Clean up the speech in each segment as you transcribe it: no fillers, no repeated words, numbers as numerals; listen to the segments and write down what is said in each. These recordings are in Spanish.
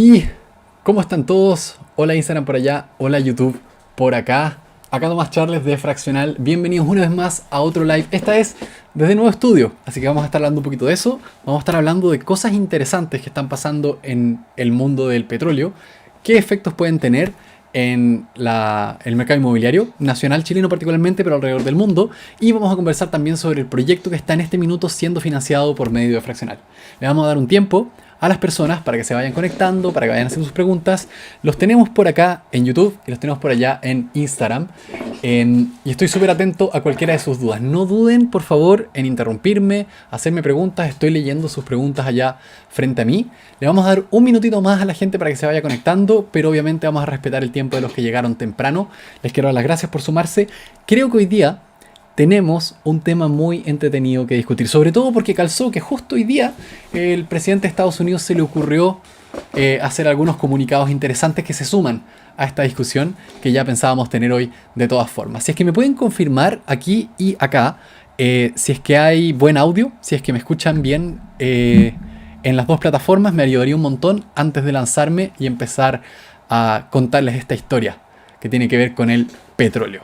Y, ¿cómo están todos? Hola Instagram por allá, hola YouTube por acá. Acá Tomás Charles de Fraccional. Bienvenidos una vez más a otro live. Esta es desde nuevo estudio, así que vamos a estar hablando un poquito de eso. Vamos a estar hablando de cosas interesantes que están pasando en el mundo del petróleo. ¿Qué efectos pueden tener en el mercado inmobiliario nacional, chileno particularmente, pero alrededor del mundo? Y vamos a conversar también sobre el proyecto que está en este minuto siendo financiado por medio de Fraccional. Le vamos a dar un tiempo a las personas para que se vayan conectando, para que vayan haciendo sus preguntas. Los tenemos por acá en YouTube y los tenemos por allá en Instagram. Y estoy súper atento a cualquiera de sus dudas. No duden, por favor, en interrumpirme, hacerme preguntas. Estoy leyendo sus preguntas allá frente a mí. Le vamos a dar un minutito más a la gente para que se vaya conectando, pero obviamente vamos a respetar el tiempo de los que llegaron temprano. Les quiero dar las gracias por sumarse. Creo que hoy día tenemos un tema muy entretenido que discutir, sobre todo porque calzó que justo hoy día el presidente de Estados Unidos se le ocurrió hacer algunos comunicados interesantes que se suman a esta discusión que ya pensábamos tener hoy de todas formas. Si es que me pueden confirmar aquí y acá, si es que hay buen audio, si es que me escuchan bien en las dos plataformas, me ayudaría un montón antes de lanzarme y empezar a contarles esta historia que tiene que ver con el petróleo.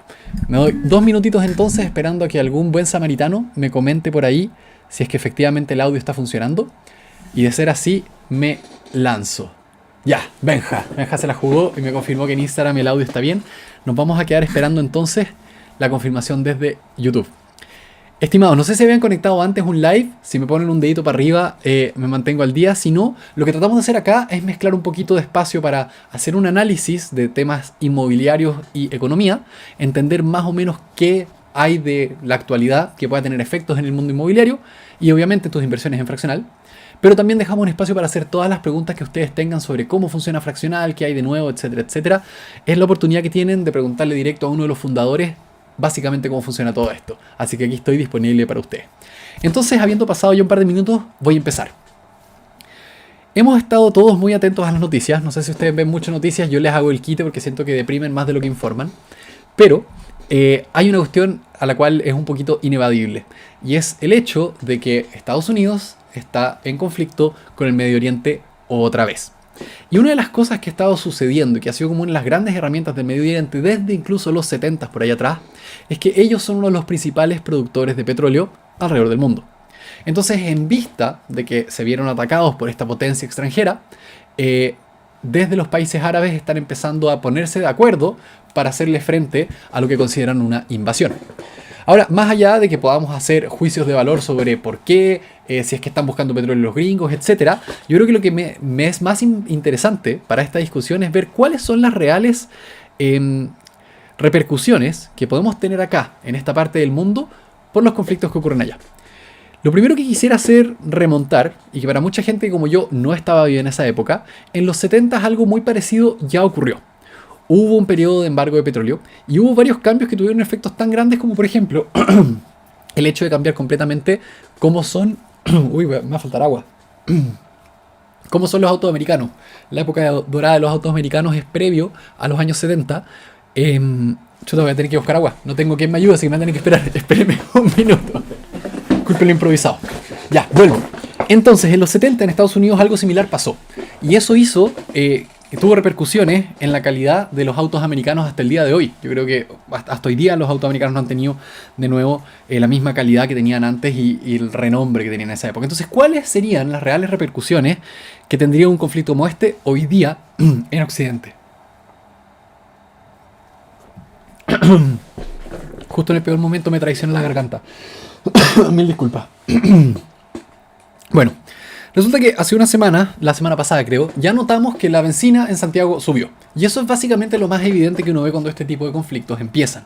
Me doy 2 minutitos entonces esperando a que algún buen samaritano me comente por ahí si es que efectivamente el audio está funcionando. Y de ser así, me lanzo. Ya, Benja se la jugó y me confirmó que en Instagram el audio está bien. Nos vamos a quedar esperando entonces la confirmación desde YouTube. Estimados, no sé si habían conectado antes un live. Si me ponen un dedito para arriba, me mantengo al día. Si no, lo que tratamos de hacer acá es mezclar un poquito de espacio para hacer un análisis de temas inmobiliarios y economía, entender más o menos qué hay de la actualidad que pueda tener efectos en el mundo inmobiliario y obviamente tus inversiones en Fraccional. Pero también dejamos un espacio para hacer todas las preguntas que ustedes tengan sobre cómo funciona Fraccional, qué hay de nuevo, etcétera, etcétera. Es la oportunidad que tienen de preguntarle directo a uno de los fundadores básicamente cómo funciona todo esto. Así que aquí estoy disponible para ustedes. Entonces, habiendo pasado ya un par de minutos, voy a empezar. Hemos estado todos muy atentos a las noticias. No sé si ustedes ven muchas noticias, yo les hago el quite porque siento que deprimen más de lo que informan. Pero hay una cuestión a la cual es un poquito inevadible. Y es el hecho de que Estados Unidos está en conflicto con el Medio Oriente otra vez. Y una de las cosas que ha estado sucediendo y que ha sido como una de las grandes herramientas del Medio Oriente desde incluso los 70 por allá atrás, es que ellos son uno de los principales productores de petróleo alrededor del mundo. Entonces, en vista de que se vieron atacados por esta potencia extranjera, desde los países árabes están empezando a ponerse de acuerdo para hacerle frente a lo que consideran una invasión. Ahora, más allá de que podamos hacer juicios de valor sobre por qué, si es que están buscando petróleo los gringos, etc., yo creo que lo que me es más interesante para esta discusión es ver cuáles son las reales repercusiones que podemos tener acá, en esta parte del mundo, por los conflictos que ocurren allá. Lo primero que quisiera hacer remontar, y que para mucha gente como yo no estaba viva en esa época, en los 70 algo muy parecido ya ocurrió. Hubo un periodo de embargo de petróleo y hubo varios cambios que tuvieron efectos tan grandes como, por ejemplo, el hecho de cambiar completamente cómo son... Uy, me va a faltar agua. Cómo son los autos americanos. La época dorada de los autos americanos es previo a los años 70. Yo voy a tener que buscar agua. No tengo quien me ayude, así que me van a tener que esperar. Espérenme un minuto. Disculpen lo improvisado. Ya, vuelvo. Entonces, en los 70 en Estados Unidos algo similar pasó. Y eso hizo... tuvo repercusiones en la calidad de los autos americanos hasta el día de hoy. Yo creo que hasta hoy día los autos americanos no han tenido de nuevo la misma calidad que tenían antes y el renombre que tenían en esa época. Entonces, ¿cuáles serían las reales repercusiones que tendría un conflicto como este hoy día en Occidente? Justo en el peor momento me traiciona la garganta. Mil disculpas. Bueno. Resulta que hace una semana, la semana pasada creo, ya notamos que la bencina en Santiago subió. Y eso es básicamente lo más evidente que uno ve cuando este tipo de conflictos empiezan.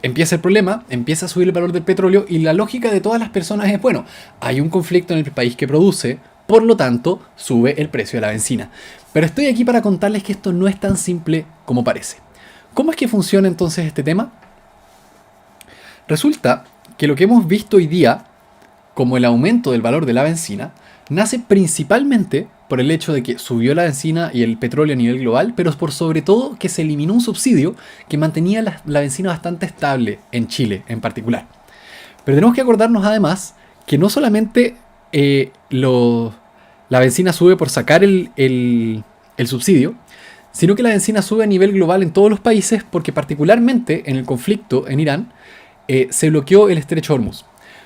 Empieza el problema, empieza a subir el valor del petróleo y la lógica de todas las personas es, bueno, hay un conflicto en el país que produce, por lo tanto, sube el precio de la bencina. Pero estoy aquí para contarles que esto no es tan simple como parece. ¿Cómo es que funciona entonces este tema? Resulta que lo que hemos visto hoy día como el aumento del valor de la bencina, nace principalmente por el hecho de que subió la bencina y el petróleo a nivel global, pero por sobre todo que se eliminó un subsidio que mantenía la bencina bastante estable en Chile en particular. Pero tenemos que acordarnos además que no solamente la bencina sube por sacar el subsidio, sino que la bencina sube a nivel global en todos los países porque particularmente en el conflicto en Irán se bloqueó el estrecho de Hormuz.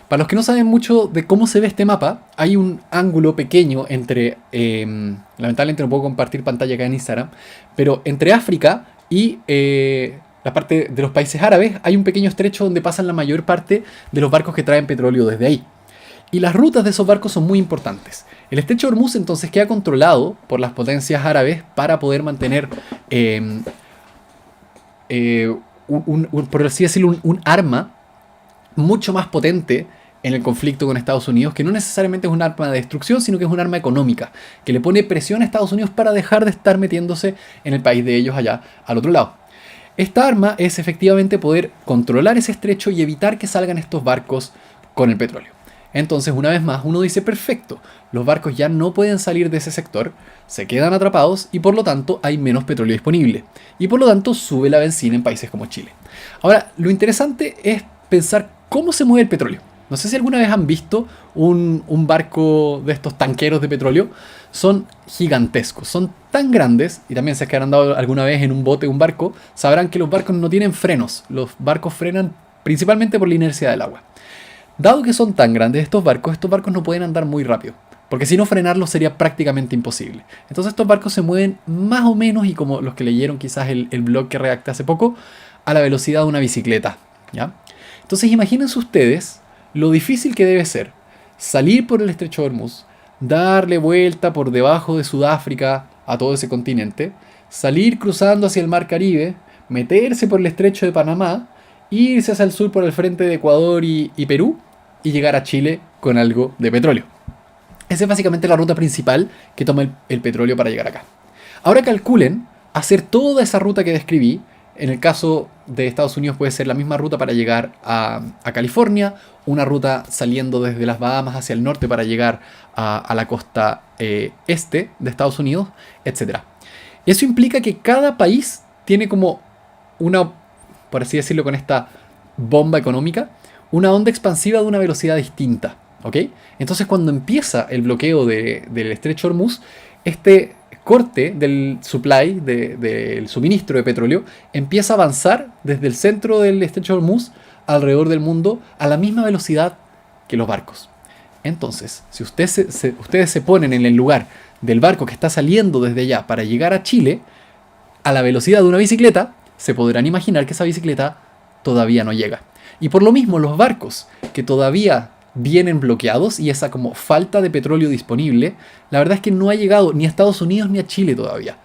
Para los que no saben mucho de cómo se ve este mapa, hay un ángulo pequeño entre, lamentablemente no puedo compartir pantalla acá en Instagram, pero entre África y la parte de los países árabes hay un pequeño estrecho donde pasan la mayor parte de los barcos que traen petróleo desde ahí. Y las rutas de esos barcos son muy importantes. El estrecho de Hormuz entonces queda controlado por las potencias árabes para poder mantener, por así decirlo, un arma mucho más potente en el conflicto con Estados Unidos, que no necesariamente es un arma de destrucción, sino que es un arma económica, que le pone presión a Estados Unidos para dejar de estar metiéndose en el país de ellos allá al otro lado. Esta arma es efectivamente poder controlar ese estrecho y evitar que salgan estos barcos con el petróleo. Entonces, una vez más, uno dice, perfecto, los barcos ya no pueden salir de ese sector, se quedan atrapados y por lo tanto hay menos petróleo disponible. Y por lo tanto sube la bencina en países como Chile. Ahora, lo interesante es pensar cómo se mueve el petróleo. No sé si alguna vez han visto un barco de estos tanqueros de petróleo. Son gigantescos, son tan grandes, y también si es que han andado alguna vez en un bote o un barco, sabrán que los barcos no tienen frenos. Los barcos frenan principalmente por la inercia del agua. Dado que son tan grandes estos barcos no pueden andar muy rápido, porque si no frenarlos sería prácticamente imposible. Entonces estos barcos se mueven más o menos, y como los que leyeron quizás el blog que redacté hace poco, a la velocidad de una bicicleta, ¿ya? Entonces imagínense ustedes lo difícil que debe ser salir por el estrecho de Hormuz, darle vuelta por debajo de Sudáfrica a todo ese continente, salir cruzando hacia el mar Caribe, meterse por el estrecho de Panamá, irse hacia el sur por el frente de Ecuador y Perú y llegar a Chile con algo de petróleo. Esa es básicamente la ruta principal que toma el petróleo para llegar acá. Ahora calculen hacer toda esa ruta que describí. En el caso de Estados Unidos puede ser la misma ruta para llegar a California, una ruta saliendo desde las Bahamas hacia el norte para llegar a la costa este de Estados Unidos, etc. Eso implica que cada país tiene como una, por así decirlo, con esta bomba económica, una onda expansiva de una velocidad distinta, ¿ok? Entonces cuando empieza el bloqueo del estrecho Hormuz, este corte del supply, del suministro de petróleo, empieza a avanzar desde el centro del estrecho de Hormuz alrededor del mundo a la misma velocidad que los barcos. Entonces, si ustedes se ponen en el lugar del barco que está saliendo desde allá para llegar a Chile, a la velocidad de una bicicleta, se podrán imaginar que esa bicicleta todavía no llega. Y por lo mismo, los barcos que todavía vienen bloqueados y esa como falta de petróleo disponible, la verdad es que no ha llegado ni a Estados Unidos ni a Chile todavía.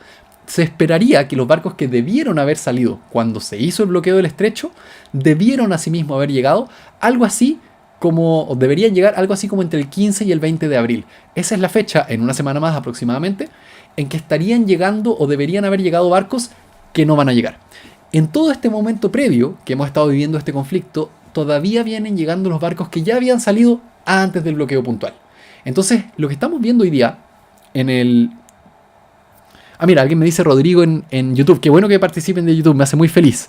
Se esperaría que los barcos que debieron haber salido cuando se hizo el bloqueo del estrecho, debieron asimismo haber llegado algo así como, o deberían llegar algo así como entre el 15 y el 20 de abril. Esa es la fecha, en una semana más aproximadamente, en que estarían llegando o deberían haber llegado barcos que no van a llegar. En todo este momento previo que hemos estado viviendo este conflicto, todavía vienen llegando los barcos que ya habían salido antes del bloqueo puntual. Entonces, lo que estamos viendo hoy día en el... Ah, mira, alguien me dice Rodrigo en YouTube. Qué bueno que participen de YouTube, me hace muy feliz.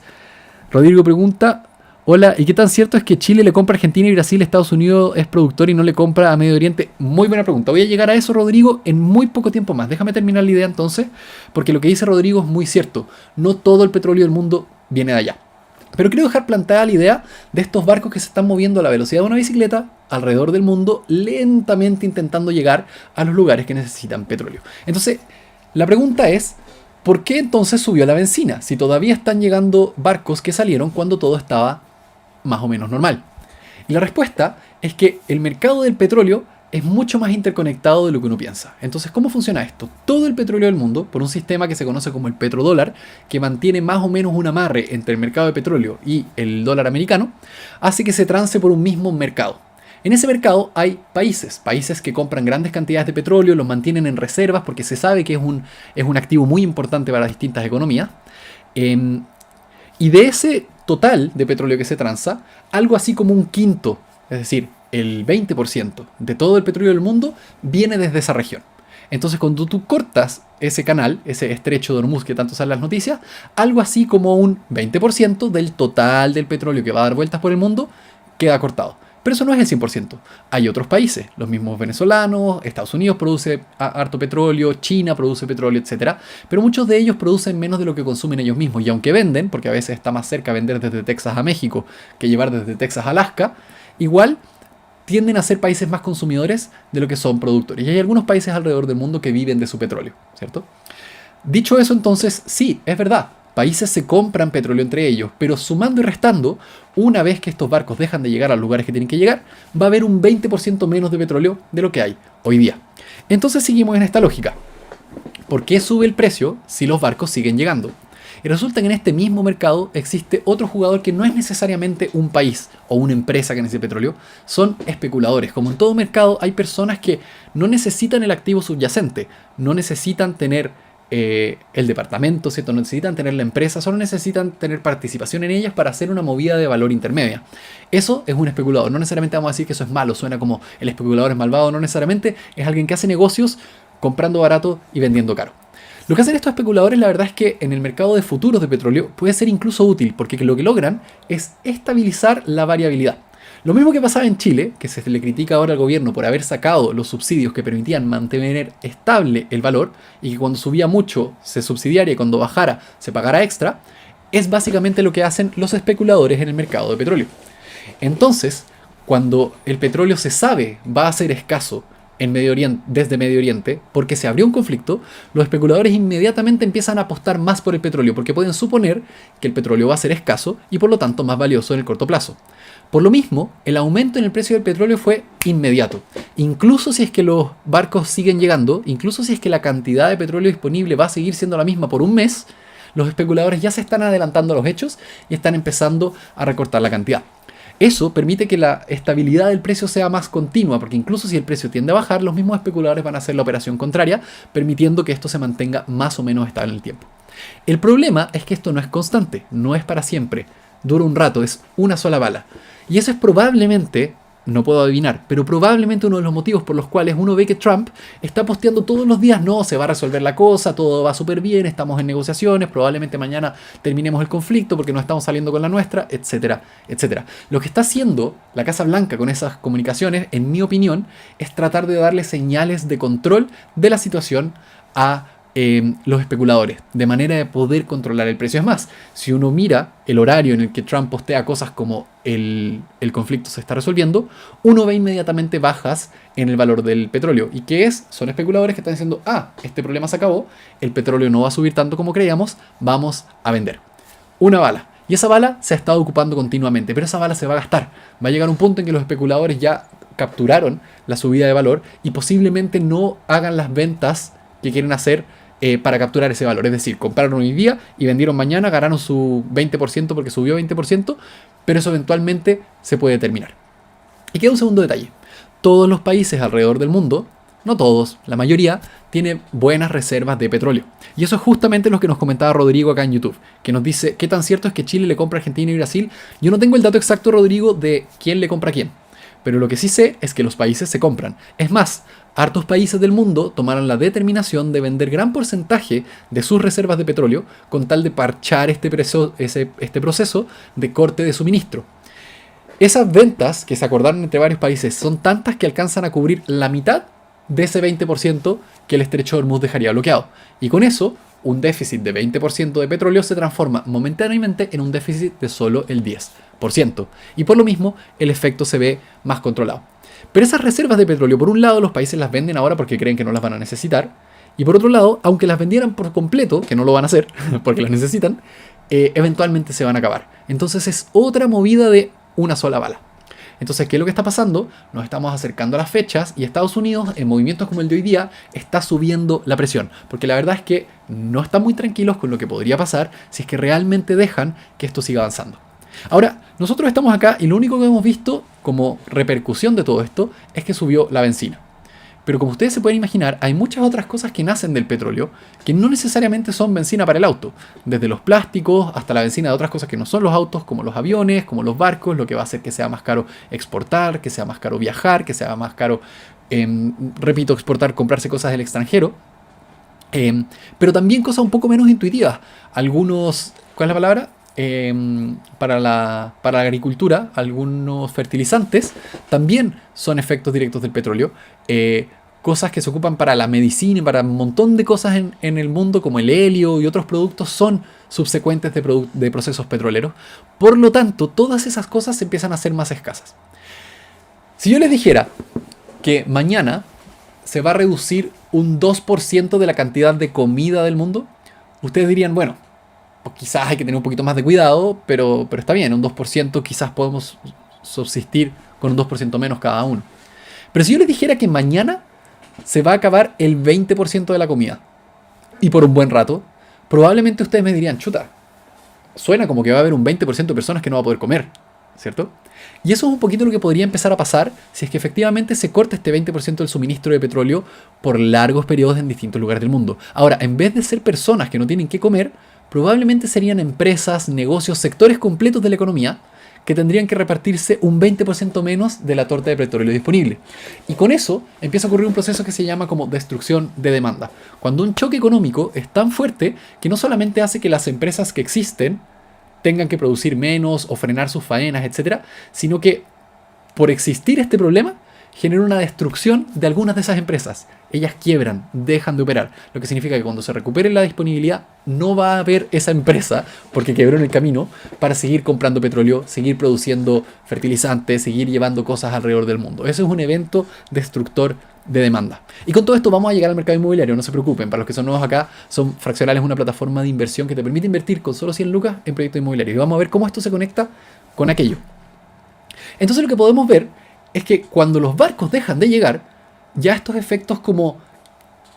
Rodrigo pregunta, hola, ¿y qué tan cierto es que Chile le compra a Argentina y Brasil, Estados Unidos es productor y no le compra a Medio Oriente? Muy buena pregunta. Voy a llegar a eso, Rodrigo, en muy poco tiempo más. Déjame terminar la idea entonces, porque lo que dice Rodrigo es muy cierto. No todo el petróleo del mundo viene de allá. Pero quiero dejar plantada la idea de estos barcos que se están moviendo a la velocidad de una bicicleta alrededor del mundo, lentamente intentando llegar a los lugares que necesitan petróleo. Entonces, la pregunta es, ¿por qué entonces subió la bencina? Si todavía están llegando barcos que salieron cuando todo estaba más o menos normal. Y la respuesta es que el mercado del petróleo es mucho más interconectado de lo que uno piensa. Entonces, ¿cómo funciona esto? Todo el petróleo del mundo, por un sistema que se conoce como el petrodólar, que mantiene más o menos un amarre entre el mercado de petróleo y el dólar americano, hace que se trance por un mismo mercado. En ese mercado hay países que compran grandes cantidades de petróleo, los mantienen en reservas porque se sabe que es un activo muy importante para las distintas economías. Y de ese total de petróleo que se transa, algo así como un quinto, es decir, el 20% de todo el petróleo del mundo viene desde esa región. Entonces, cuando tú cortas ese canal, ese estrecho de Hormuz que tanto salen las noticias, algo así como un 20% del total del petróleo que va a dar vueltas por el mundo queda cortado. Pero eso no es el 100%. Hay otros países, los mismos venezolanos, Estados Unidos produce harto petróleo, China produce petróleo, etc. Pero muchos de ellos producen menos de lo que consumen ellos mismos. Y aunque venden, porque a veces está más cerca vender desde Texas a México que llevar desde Texas a Alaska, igual tienden a ser países más consumidores de lo que son productores. Y hay algunos países alrededor del mundo que viven de su petróleo, ¿cierto? Dicho eso, entonces, sí, es verdad. Países se compran petróleo entre ellos, pero sumando y restando, una vez que estos barcos dejan de llegar a los lugares que tienen que llegar, va a haber un 20% menos de petróleo de lo que hay hoy día. Entonces seguimos en esta lógica. ¿Por qué sube el precio si los barcos siguen llegando? Y resulta que en este mismo mercado existe otro jugador que no es necesariamente un país o una empresa que necesite petróleo, son especuladores. Como en todo mercado, hay personas que no necesitan el activo subyacente, no necesitan tener el departamento, ¿cierto? No necesitan tener la empresa, solo necesitan tener participación en ellas para hacer una movida de valor intermedia. Eso es un especulador. No necesariamente vamos a decir que eso es malo, suena como el especulador es malvado, no necesariamente, es alguien que hace negocios comprando barato y vendiendo caro. Lo que hacen estos especuladores, la verdad es que en el mercado de futuros de petróleo puede ser incluso útil, porque lo que logran es estabilizar la variabilidad. Lo mismo que pasaba en Chile, que se le critica ahora al gobierno por haber sacado los subsidios que permitían mantener estable el valor y que cuando subía mucho se subsidiara y cuando bajara se pagara extra, es básicamente lo que hacen los especuladores en el mercado de petróleo. Entonces, cuando el petróleo se sabe va a ser escaso en desde Medio Oriente, porque se abrió un conflicto, los especuladores inmediatamente empiezan a apostar más por el petróleo, porque pueden suponer que el petróleo va a ser escaso y por lo tanto más valioso en el corto plazo. Por lo mismo, el aumento en el precio del petróleo fue inmediato. Incluso si es que los barcos siguen llegando, incluso si es que la cantidad de petróleo disponible va a seguir siendo la misma por un mes, los especuladores ya se están adelantando a los hechos y están empezando a recortar la cantidad. Eso permite que la estabilidad del precio sea más continua, porque incluso si el precio tiende a bajar, los mismos especuladores van a hacer la operación contraria, permitiendo que esto se mantenga más o menos estable en el tiempo. El problema es que esto no es constante, no es para siempre, dura un rato, es una sola bala. Y eso es probablemente, no puedo adivinar, pero probablemente uno de los motivos por los cuales uno ve que Trump está posteando todos los días, no, se va a resolver la cosa, todo va súper bien, estamos en negociaciones, probablemente mañana terminemos el conflicto porque no estamos saliendo con la nuestra, etcétera, etcétera. Lo que está haciendo la Casa Blanca con esas comunicaciones, en mi opinión, es tratar de darle señales de control de la situación a los especuladores, de manera de poder controlar el precio. Es más, si uno mira el horario en el que Trump postea cosas como el conflicto se está resolviendo, uno ve inmediatamente bajas en el valor del petróleo. ¿Y qué es? Son especuladores que están diciendo, este problema se acabó, el petróleo no va a subir tanto como creíamos, vamos a vender. Una bala. Y esa bala se ha estado ocupando continuamente, pero esa bala se va a gastar. Va a llegar un punto en que los especuladores ya capturaron la subida de valor y posiblemente no hagan las ventas que quieren hacer para capturar ese valor. Es decir, compraron hoy día y vendieron mañana, ganaron su 20% porque subió 20%, pero eso eventualmente se puede terminar. Y queda un segundo detalle. Todos los países alrededor del mundo, no todos, la mayoría, tienen buenas reservas de petróleo. Y eso es justamente lo que nos comentaba Rodrigo acá en YouTube, que nos dice, ¿qué tan cierto es que Chile le compra a Argentina y Brasil? Yo no tengo el dato exacto, Rodrigo, de quién le compra a quién. Pero lo que sí sé es que los países se compran. Es más, hartos países del mundo tomaron la determinación de vender gran porcentaje de sus reservas de petróleo con tal de parchar este proceso de corte de suministro. Esas ventas que se acordaron entre varios países son tantas que alcanzan a cubrir la mitad de ese 20% que el estrecho de Hormuz dejaría bloqueado. Y con eso, un déficit de 20% de petróleo se transforma momentáneamente en un déficit de solo el 10%. Y por lo mismo, el efecto se ve más controlado. Pero esas reservas de petróleo, por un lado, los países las venden ahora porque creen que no las van a necesitar. Y por otro lado, aunque las vendieran por completo, que no lo van a hacer porque las necesitan, eventualmente se van a acabar. Entonces es otra movida de una sola bala. Entonces, ¿qué es lo que está pasando? Nos estamos acercando a las fechas y Estados Unidos, en movimientos como el de hoy día, está subiendo la presión. Porque la verdad es que no están muy tranquilos con lo que podría pasar si es que realmente dejan que esto siga avanzando. Ahora, nosotros estamos acá y lo único que hemos visto como repercusión de todo esto es que subió la benzina. Pero como ustedes se pueden imaginar, hay muchas otras cosas que nacen del petróleo que no necesariamente son benzina para el auto. Desde los plásticos hasta la benzina de otras cosas que no son los autos, como los aviones, como los barcos, lo que va a hacer que sea más caro exportar, que sea más caro viajar, que sea más caro, exportar, comprarse cosas del extranjero. Pero también cosas un poco menos intuitivas. Algunos, ¿cuál es la palabra? para la agricultura, algunos fertilizantes, también son efectos directos del petróleo. Cosas que se ocupan para la medicina y para un montón de cosas en el mundo, como el helio y otros productos, son subsecuentes de procesos petroleros. Por lo tanto, todas esas cosas empiezan a ser más escasas. Si yo les dijera que mañana se va a reducir un 2% de la cantidad de comida del mundo, ustedes dirían, bueno, pues quizás hay que tener un poquito más de cuidado, pero está bien, un 2% quizás podemos subsistir con un 2% menos cada uno. Pero si yo les dijera que mañana se va a acabar el 20% de la comida, y por un buen rato, probablemente ustedes me dirían, chuta, suena como que va a haber un 20% de personas que no va a poder comer, ¿cierto? Y eso es un poquito lo que podría empezar a pasar si es que efectivamente se corta este 20% del suministro de petróleo por largos periodos en distintos lugares del mundo. Ahora, en vez de ser personas que no tienen que comer, probablemente serían empresas, negocios, sectores completos de la economía que tendrían que repartirse un 20% menos de la torta de petróleo disponible. Y con eso empieza a ocurrir un proceso que se llama como destrucción de demanda. Cuando un choque económico es tan fuerte que no solamente hace que las empresas que existen tengan que producir menos o frenar sus faenas, etcétera, sino que por existir este problema genera una destrucción de algunas de esas empresas. Ellas quiebran, dejan de operar, lo que significa que cuando se recupere la disponibilidad no va a haber esa empresa, porque quebró en el camino, para seguir comprando petróleo, seguir produciendo fertilizantes, seguir llevando cosas alrededor del mundo. Ese es un evento destructor de demanda. Y con todo esto vamos a llegar al mercado inmobiliario, no se preocupen. Para los que son nuevos acá, Fraccional es una plataforma de inversión que te permite invertir con solo 100 lucas en proyectos inmobiliarios. Y vamos a ver cómo esto se conecta con aquello. Entonces lo que podemos ver es que cuando los barcos dejan de llegar, ya estos efectos como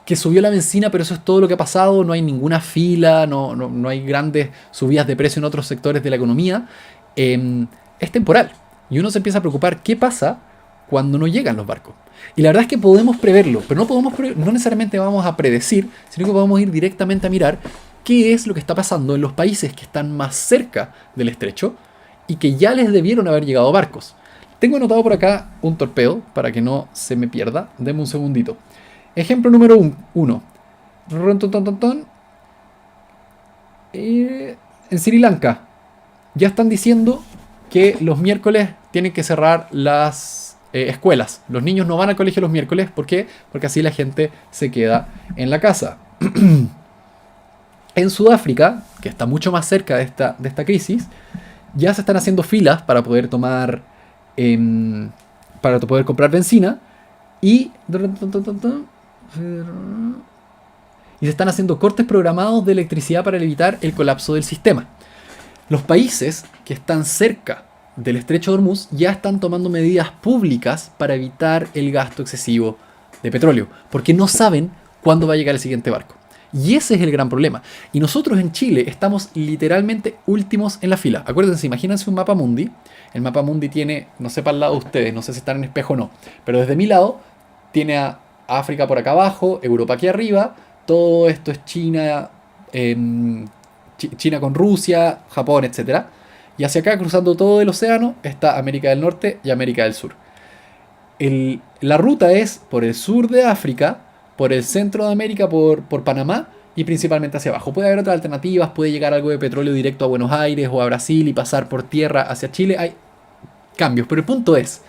que subió la benzina, pero eso es todo lo que ha pasado, no hay ninguna fila, no hay grandes subidas de precio en otros sectores de la economía, es temporal. Y uno se empieza a preocupar qué pasa cuando no llegan los barcos. Y la verdad es que podemos preverlo, pero no necesariamente vamos a predecir, sino que podemos ir directamente a mirar qué es lo que está pasando en los países que están más cerca del estrecho y que ya les debieron haber llegado barcos. Tengo anotado por acá un torpedo para que no se me pierda. Denme un segundito. Ejemplo número 1. En Sri Lanka ya están diciendo que los miércoles tienen que cerrar las escuelas. Los niños no van al colegio los miércoles. ¿Por qué? Porque así la gente se queda en la casa. En Sudáfrica, que está mucho más cerca de esta crisis, ya se están haciendo filas para poder comprar benzina y se están haciendo cortes programados de electricidad para evitar el colapso del sistema. Los países que están cerca del estrecho de Hormuz ya están tomando medidas públicas para evitar el gasto excesivo de petróleo, porque no saben cuándo va a llegar el siguiente barco. Y ese es el gran problema. Y nosotros en Chile estamos literalmente últimos en la fila. Acuérdense, imagínense un mapa mundi. El mapa mundi tiene, no sé para el lado de ustedes, no sé si están en espejo o no, pero desde mi lado tiene a África por acá abajo, Europa aquí arriba, todo esto es China, China con Rusia, Japón, etc. Y hacia acá, cruzando todo el océano, está América del Norte y América del Sur. La ruta es por el sur de África, por el centro de América, por Panamá y principalmente hacia abajo. Puede haber otras alternativas, puede llegar algo de petróleo directo a Buenos Aires o a Brasil y pasar por tierra hacia Chile. Hay cambios, pero el punto es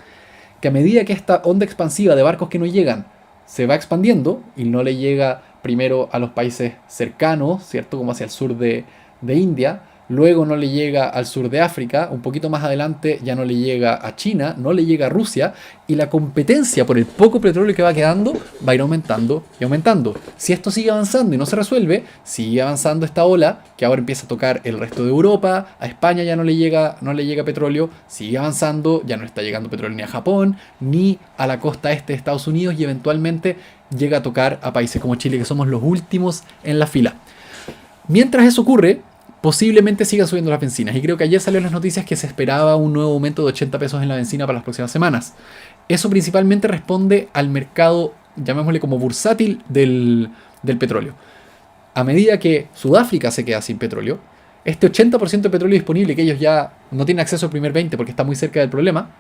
que a medida que esta onda expansiva de barcos que no llegan se va expandiendo y no le llega primero a los países cercanos, ¿cierto? Como hacia el sur de India, luego no le llega al sur de África, un poquito más adelante ya no le llega a China, no le llega a Rusia, y la competencia por el poco petróleo que va quedando va a ir aumentando y aumentando. Si esto sigue avanzando y no se resuelve, sigue avanzando esta ola que ahora empieza a tocar el resto de Europa, a España ya no le llega petróleo, sigue avanzando, ya no está llegando petróleo ni a Japón, ni a la costa este de Estados Unidos, y eventualmente llega a tocar a países como Chile, que somos los últimos en la fila. Mientras eso ocurre, posiblemente sigan subiendo las bencinas. Y creo que ayer salió en las noticias que se esperaba un nuevo aumento de 80 pesos en la bencina para las próximas semanas. Eso principalmente responde al mercado, llamémosle como bursátil, del petróleo. A medida que Sudáfrica se queda sin petróleo, este 80% de petróleo disponible, que ellos ya no tienen acceso al primer 20% porque está muy cerca del problema,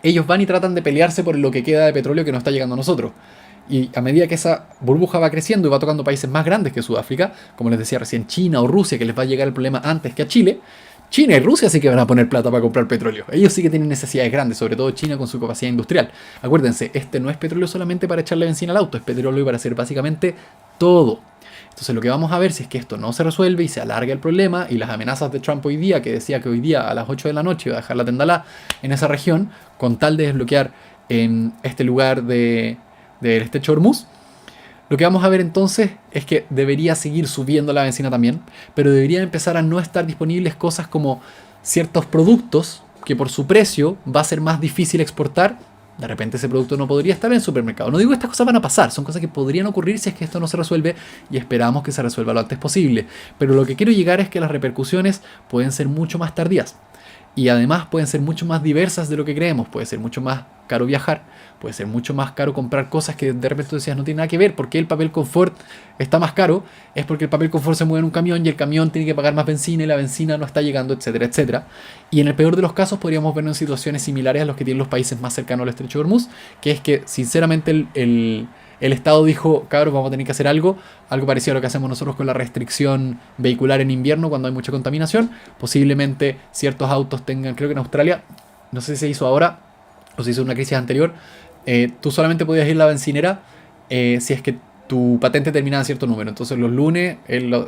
ellos van y tratan de pelearse por lo que queda de petróleo que no está llegando a nosotros. Y a medida que esa burbuja va creciendo y va tocando países más grandes que Sudáfrica, como les decía recién, China o Rusia, que les va a llegar el problema antes que a Chile, China y Rusia sí que van a poner plata para comprar petróleo. Ellos sí que tienen necesidades grandes, sobre todo China con su capacidad industrial. Acuérdense, este no es petróleo solamente para echarle benzina al auto, es petróleo para hacer básicamente todo. Entonces lo que vamos a ver si es que esto no se resuelve y se alarga el problema y las amenazas de Trump hoy día, que decía que hoy día a las 8 de la noche iba a dejar la tendalá en esa región, con tal de desbloquear este lugar del estrecho de Hormuz, lo que vamos a ver entonces es que debería seguir subiendo la benzina también, pero deberían empezar a no estar disponibles cosas como ciertos productos que por su precio va a ser más difícil exportar. De repente ese producto no podría estar en el supermercado. No digo que estas cosas van a pasar, son cosas que podrían ocurrir si es que esto no se resuelve y esperamos que se resuelva lo antes posible. Pero lo que quiero llegar es que las repercusiones pueden ser mucho más tardías. Y además pueden ser mucho más diversas de lo que creemos. Puede ser mucho más caro viajar, puede ser mucho más caro comprar cosas que de repente tú decías no tiene nada que ver. ¿Por qué el papel confort está más caro? Es porque el papel confort se mueve en un camión y el camión tiene que pagar más benzina y la benzina no está llegando, etcétera, etcétera. Y en el peor de los casos podríamos vernos en situaciones similares a los que tienen los países más cercanos al estrecho de Hormuz, que es que sinceramente el Estado dijo, cabros, vamos a tener que hacer algo parecido a lo que hacemos nosotros con la restricción vehicular en invierno cuando hay mucha contaminación. Posiblemente ciertos autos tengan, creo que en Australia, no sé si se hizo ahora o se hizo en una crisis anterior, tú solamente podías ir a la bencinera si es que tu patente terminaba en cierto número. Entonces los lunes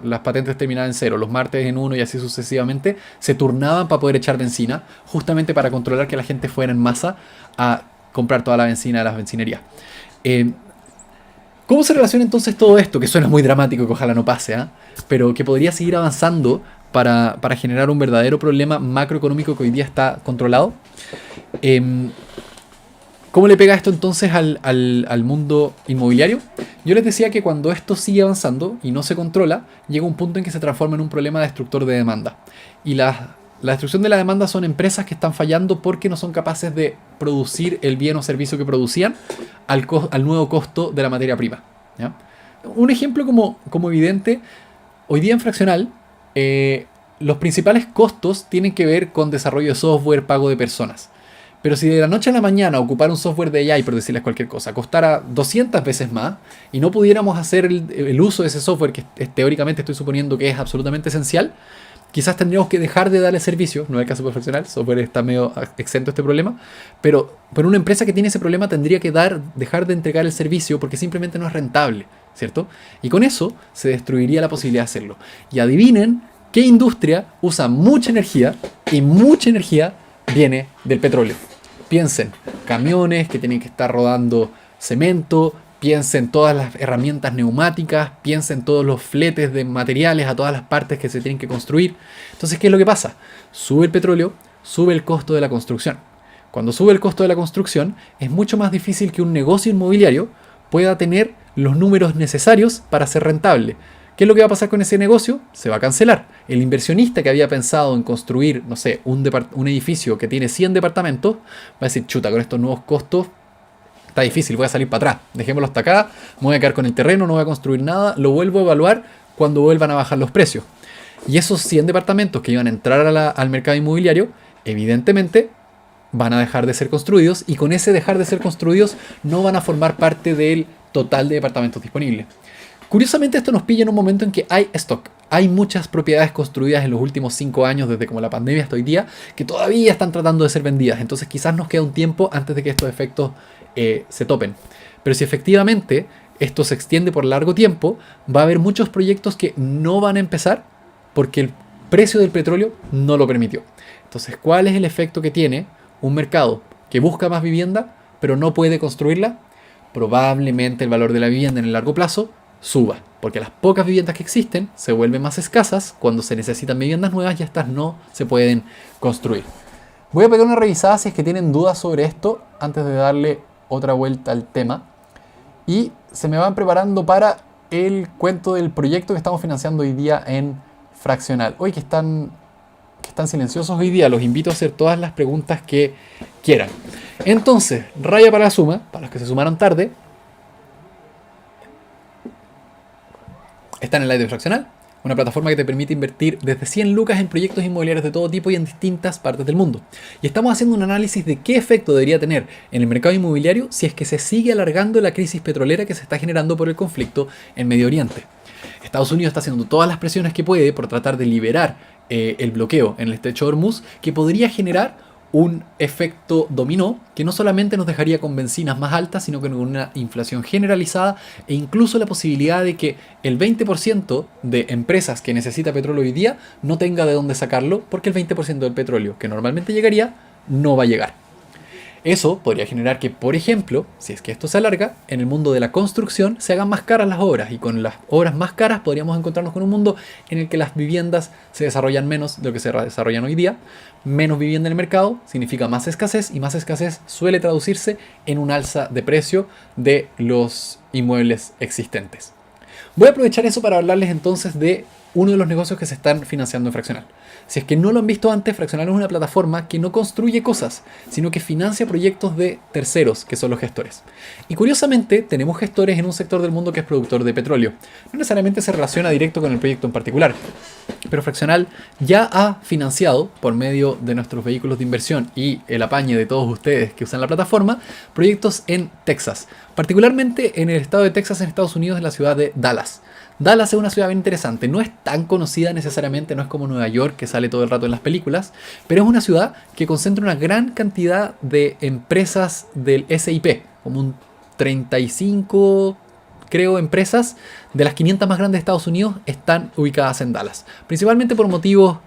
las patentes terminaban en 0, los martes en 1 y así sucesivamente. Se turnaban para poder echar benzina, justamente para controlar que la gente fuera en masa a comprar toda la benzina de las bencinerías. ¿Cómo se relaciona entonces todo esto? Que suena muy dramático, que ojalá no pase, pero que podría seguir avanzando para generar un verdadero problema macroeconómico que hoy día está controlado. ¿Cómo le pega esto entonces al mundo inmobiliario? Yo les decía que cuando esto sigue avanzando y no se controla, llega un punto en que se transforma en un problema destructor de demanda. Y la destrucción de la demanda son empresas que están fallando porque no son capaces de producir el bien o servicio que producían al nuevo costo de la materia prima, ¿ya? Un ejemplo como evidente, hoy día en Fraccional, los principales costos tienen que ver con desarrollo de software, pago de personas. Pero si de la noche a la mañana ocupar un software de AI, por decirles cualquier cosa, costara 200 veces más y no pudiéramos hacer el uso de ese software que teóricamente estoy suponiendo que es absolutamente esencial, quizás tendríamos que dejar de darle servicio. No es el caso de Fraccional, el software está medio exento de este problema, pero una empresa que tiene ese problema tendría que dejar de entregar el servicio porque simplemente no es rentable, ¿cierto? Y con eso se destruiría la posibilidad de hacerlo. Y adivinen qué industria usa mucha energía y mucha energía viene del petróleo. Piensen, camiones que tienen que estar rodando cemento, piensen todas las herramientas neumáticas, piensen todos los fletes de materiales a todas las partes que se tienen que construir. Entonces, ¿qué es lo que pasa? Sube el petróleo, sube el costo de la construcción. Cuando sube el costo de la construcción, es mucho más difícil que un negocio inmobiliario pueda tener los números necesarios para ser rentable. ¿Qué es lo que va a pasar con ese negocio? Se va a cancelar. El inversionista que había pensado en construir, no sé, un edificio que tiene 100 departamentos, va a decir, chuta, con estos nuevos costos está difícil, voy a salir para atrás. Dejémoslo hasta acá, me voy a quedar con el terreno, no voy a construir nada, lo vuelvo a evaluar cuando vuelvan a bajar los precios. Y esos 100 departamentos que iban a entrar al mercado inmobiliario, evidentemente van a dejar de ser construidos y con ese dejar de ser construidos no van a formar parte del total de departamentos disponibles. Curiosamente esto nos pilla en un momento en que hay stock. Hay muchas propiedades construidas en los últimos 5 años, desde como la pandemia hasta hoy día, que todavía están tratando de ser vendidas. Entonces quizás nos queda un tiempo antes de que estos efectos se topen. Pero si efectivamente esto se extiende por largo tiempo, va a haber muchos proyectos que no van a empezar porque el precio del petróleo no lo permitió. Entonces, ¿cuál es el efecto que tiene un mercado que busca más vivienda pero no puede construirla? Probablemente el valor de la vivienda en el largo plazo suba, porque las pocas viviendas que existen se vuelven más escasas cuando se necesitan viviendas nuevas y estas no se pueden construir. Voy a pegar una revisada si es que tienen dudas sobre esto antes de darle otra vuelta al tema. Y se me van preparando para el cuento del proyecto que estamos financiando hoy día en Fraccional. Hoy que están silenciosos hoy día, los invito a hacer todas las preguntas que quieran. Entonces, raya para la suma, para los que se sumaron tarde. Está en el live de Fraccional. Una plataforma que te permite invertir desde 100 lucas en proyectos inmobiliarios de todo tipo y en distintas partes del mundo. Y estamos haciendo un análisis de qué efecto debería tener en el mercado inmobiliario si es que se sigue alargando la crisis petrolera que se está generando por el conflicto en Medio Oriente. Estados Unidos está haciendo todas las presiones que puede por tratar de liberar el bloqueo en el estrecho de Hormuz, que podría generar un efecto dominó que no solamente nos dejaría con bencinas más altas, sino con una inflación generalizada e incluso la posibilidad de que el 20% de empresas que necesita petróleo hoy día no tenga de dónde sacarlo, porque el 20% del petróleo que normalmente llegaría no va a llegar. Eso podría generar que, por ejemplo, si es que esto se alarga, en el mundo de la construcción se hagan más caras las obras, y con las obras más caras podríamos encontrarnos con un mundo en el que las viviendas se desarrollan menos de lo que se desarrollan hoy día. Menos vivienda en el mercado significa más escasez, y más escasez suele traducirse en un alza de precio de los inmuebles existentes. Voy a aprovechar eso para hablarles entonces de uno de los negocios que se están financiando en Fraccional. Si es que no lo han visto antes, Fraccional es una plataforma que no construye cosas, sino que financia proyectos de terceros, que son los gestores. Y curiosamente, tenemos gestores en un sector del mundo que es productor de petróleo. No necesariamente se relaciona directo con el proyecto en particular, pero Fraccional ya ha financiado, por medio de nuestros vehículos de inversión y el apañe de todos ustedes que usan la plataforma, proyectos en Texas. Particularmente en el estado de Texas, en Estados Unidos, en la ciudad de Dallas. Dallas es una ciudad bien interesante, no es tan conocida necesariamente, no es como Nueva York que sale todo el rato en las películas, pero es una ciudad que concentra una gran cantidad de empresas del SIP, como un 35, creo, empresas de las 500 más grandes de Estados Unidos están ubicadas en Dallas, principalmente por motivos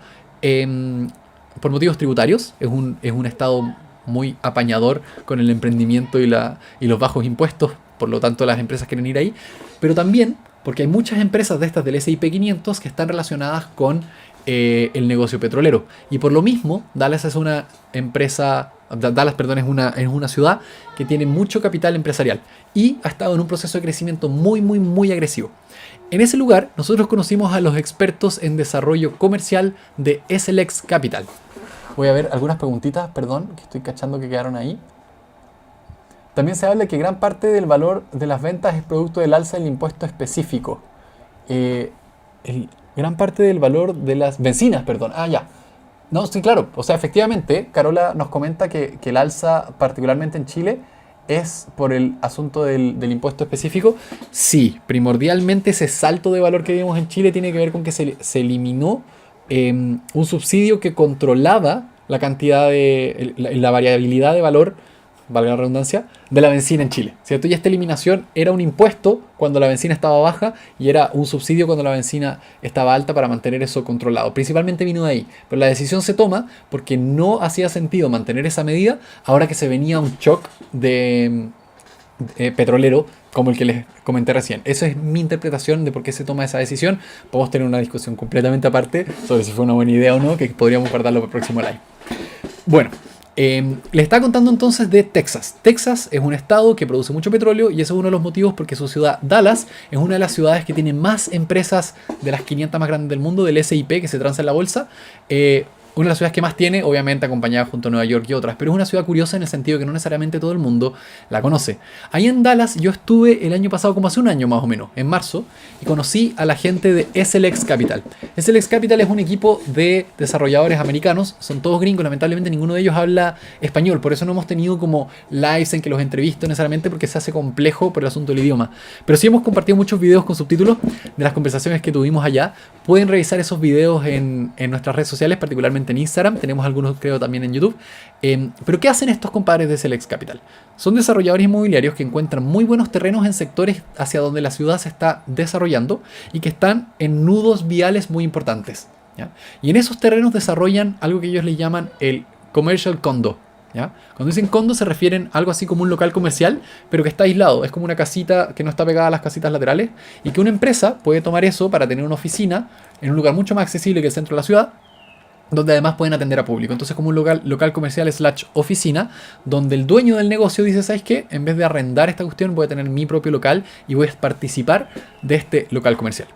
tributarios. Es un estado muy apañador con el emprendimiento y los bajos impuestos, por lo tanto las empresas quieren ir ahí, pero también porque hay muchas empresas de estas del S&P 500 que están relacionadas con el negocio petrolero. Y por lo mismo, Dallas es una ciudad que tiene mucho capital empresarial y ha estado en un proceso de crecimiento muy, muy, muy agresivo. En ese lugar, nosotros conocimos a los expertos en desarrollo comercial de SLX Capital. Voy a ver algunas preguntitas, perdón, que estoy cachando que quedaron ahí. También se habla de que gran parte del valor de las ventas es producto del alza del impuesto específico. Gran parte del valor de las bencinas, perdón. Ah, ya. No, sí, claro. O sea, efectivamente, Carola nos comenta que el alza, particularmente en Chile, es por el asunto del impuesto específico. Sí, primordialmente ese salto de valor que vimos en Chile tiene que ver con que se eliminó un subsidio que controlaba la cantidad la variabilidad de valor, valga la redundancia, de la bencina en Chile, ¿cierto? Y esta eliminación era un impuesto cuando la bencina estaba baja y era un subsidio cuando la bencina estaba alta para mantener eso controlado. Principalmente vino de ahí, pero la decisión se toma porque no hacía sentido mantener esa medida ahora que se venía un shock de petrolero como el que les comenté recién. Esa es mi interpretación de por qué se toma esa decisión. Podemos tener una discusión completamente aparte sobre si fue una buena idea o no, que podríamos guardarlo para el próximo live. Bueno, les estaba contando entonces de Texas. Texas es un estado que produce mucho petróleo y ese es uno de los motivos porque su ciudad Dallas es una de las ciudades que tiene más empresas de las 500 más grandes del mundo, del SIP que se transa en la bolsa. Una de las ciudades que más tiene, obviamente acompañada junto a Nueva York y otras, pero es una ciudad curiosa en el sentido que no necesariamente todo el mundo la conoce. Ahí en Dallas yo estuve el año pasado, como hace un año más o menos, en marzo, y conocí a la gente de SLX Capital. SLX Capital es un equipo de desarrolladores americanos, son todos gringos, lamentablemente ninguno de ellos habla español, por eso no hemos tenido como lives en que los entrevisto necesariamente porque se hace complejo por el asunto del idioma. Pero sí hemos compartido muchos videos con subtítulos de las conversaciones que tuvimos allá. Pueden revisar esos videos en nuestras redes sociales, particularmente en Instagram, tenemos algunos creo también en YouTube. Pero ¿qué hacen estos compadres de SLX Capital? Son desarrolladores inmobiliarios que encuentran muy buenos terrenos en sectores hacia donde la ciudad se está desarrollando y que están en nudos viales muy importantes, ¿ya? Y en esos terrenos desarrollan algo que ellos le llaman el commercial condo, ¿ya? Cuando dicen condo se refieren a algo así como un local comercial, pero que está aislado. Es como una casita que no está pegada a las casitas laterales y que una empresa puede tomar eso para tener una oficina en un lugar mucho más accesible que el centro de la ciudad, donde además pueden atender a público. Entonces como un local comercial / oficina, donde el dueño del negocio dice, ¿sabes qué? En vez de arrendar esta cuestión, voy a tener mi propio local y voy a participar de este local comercial.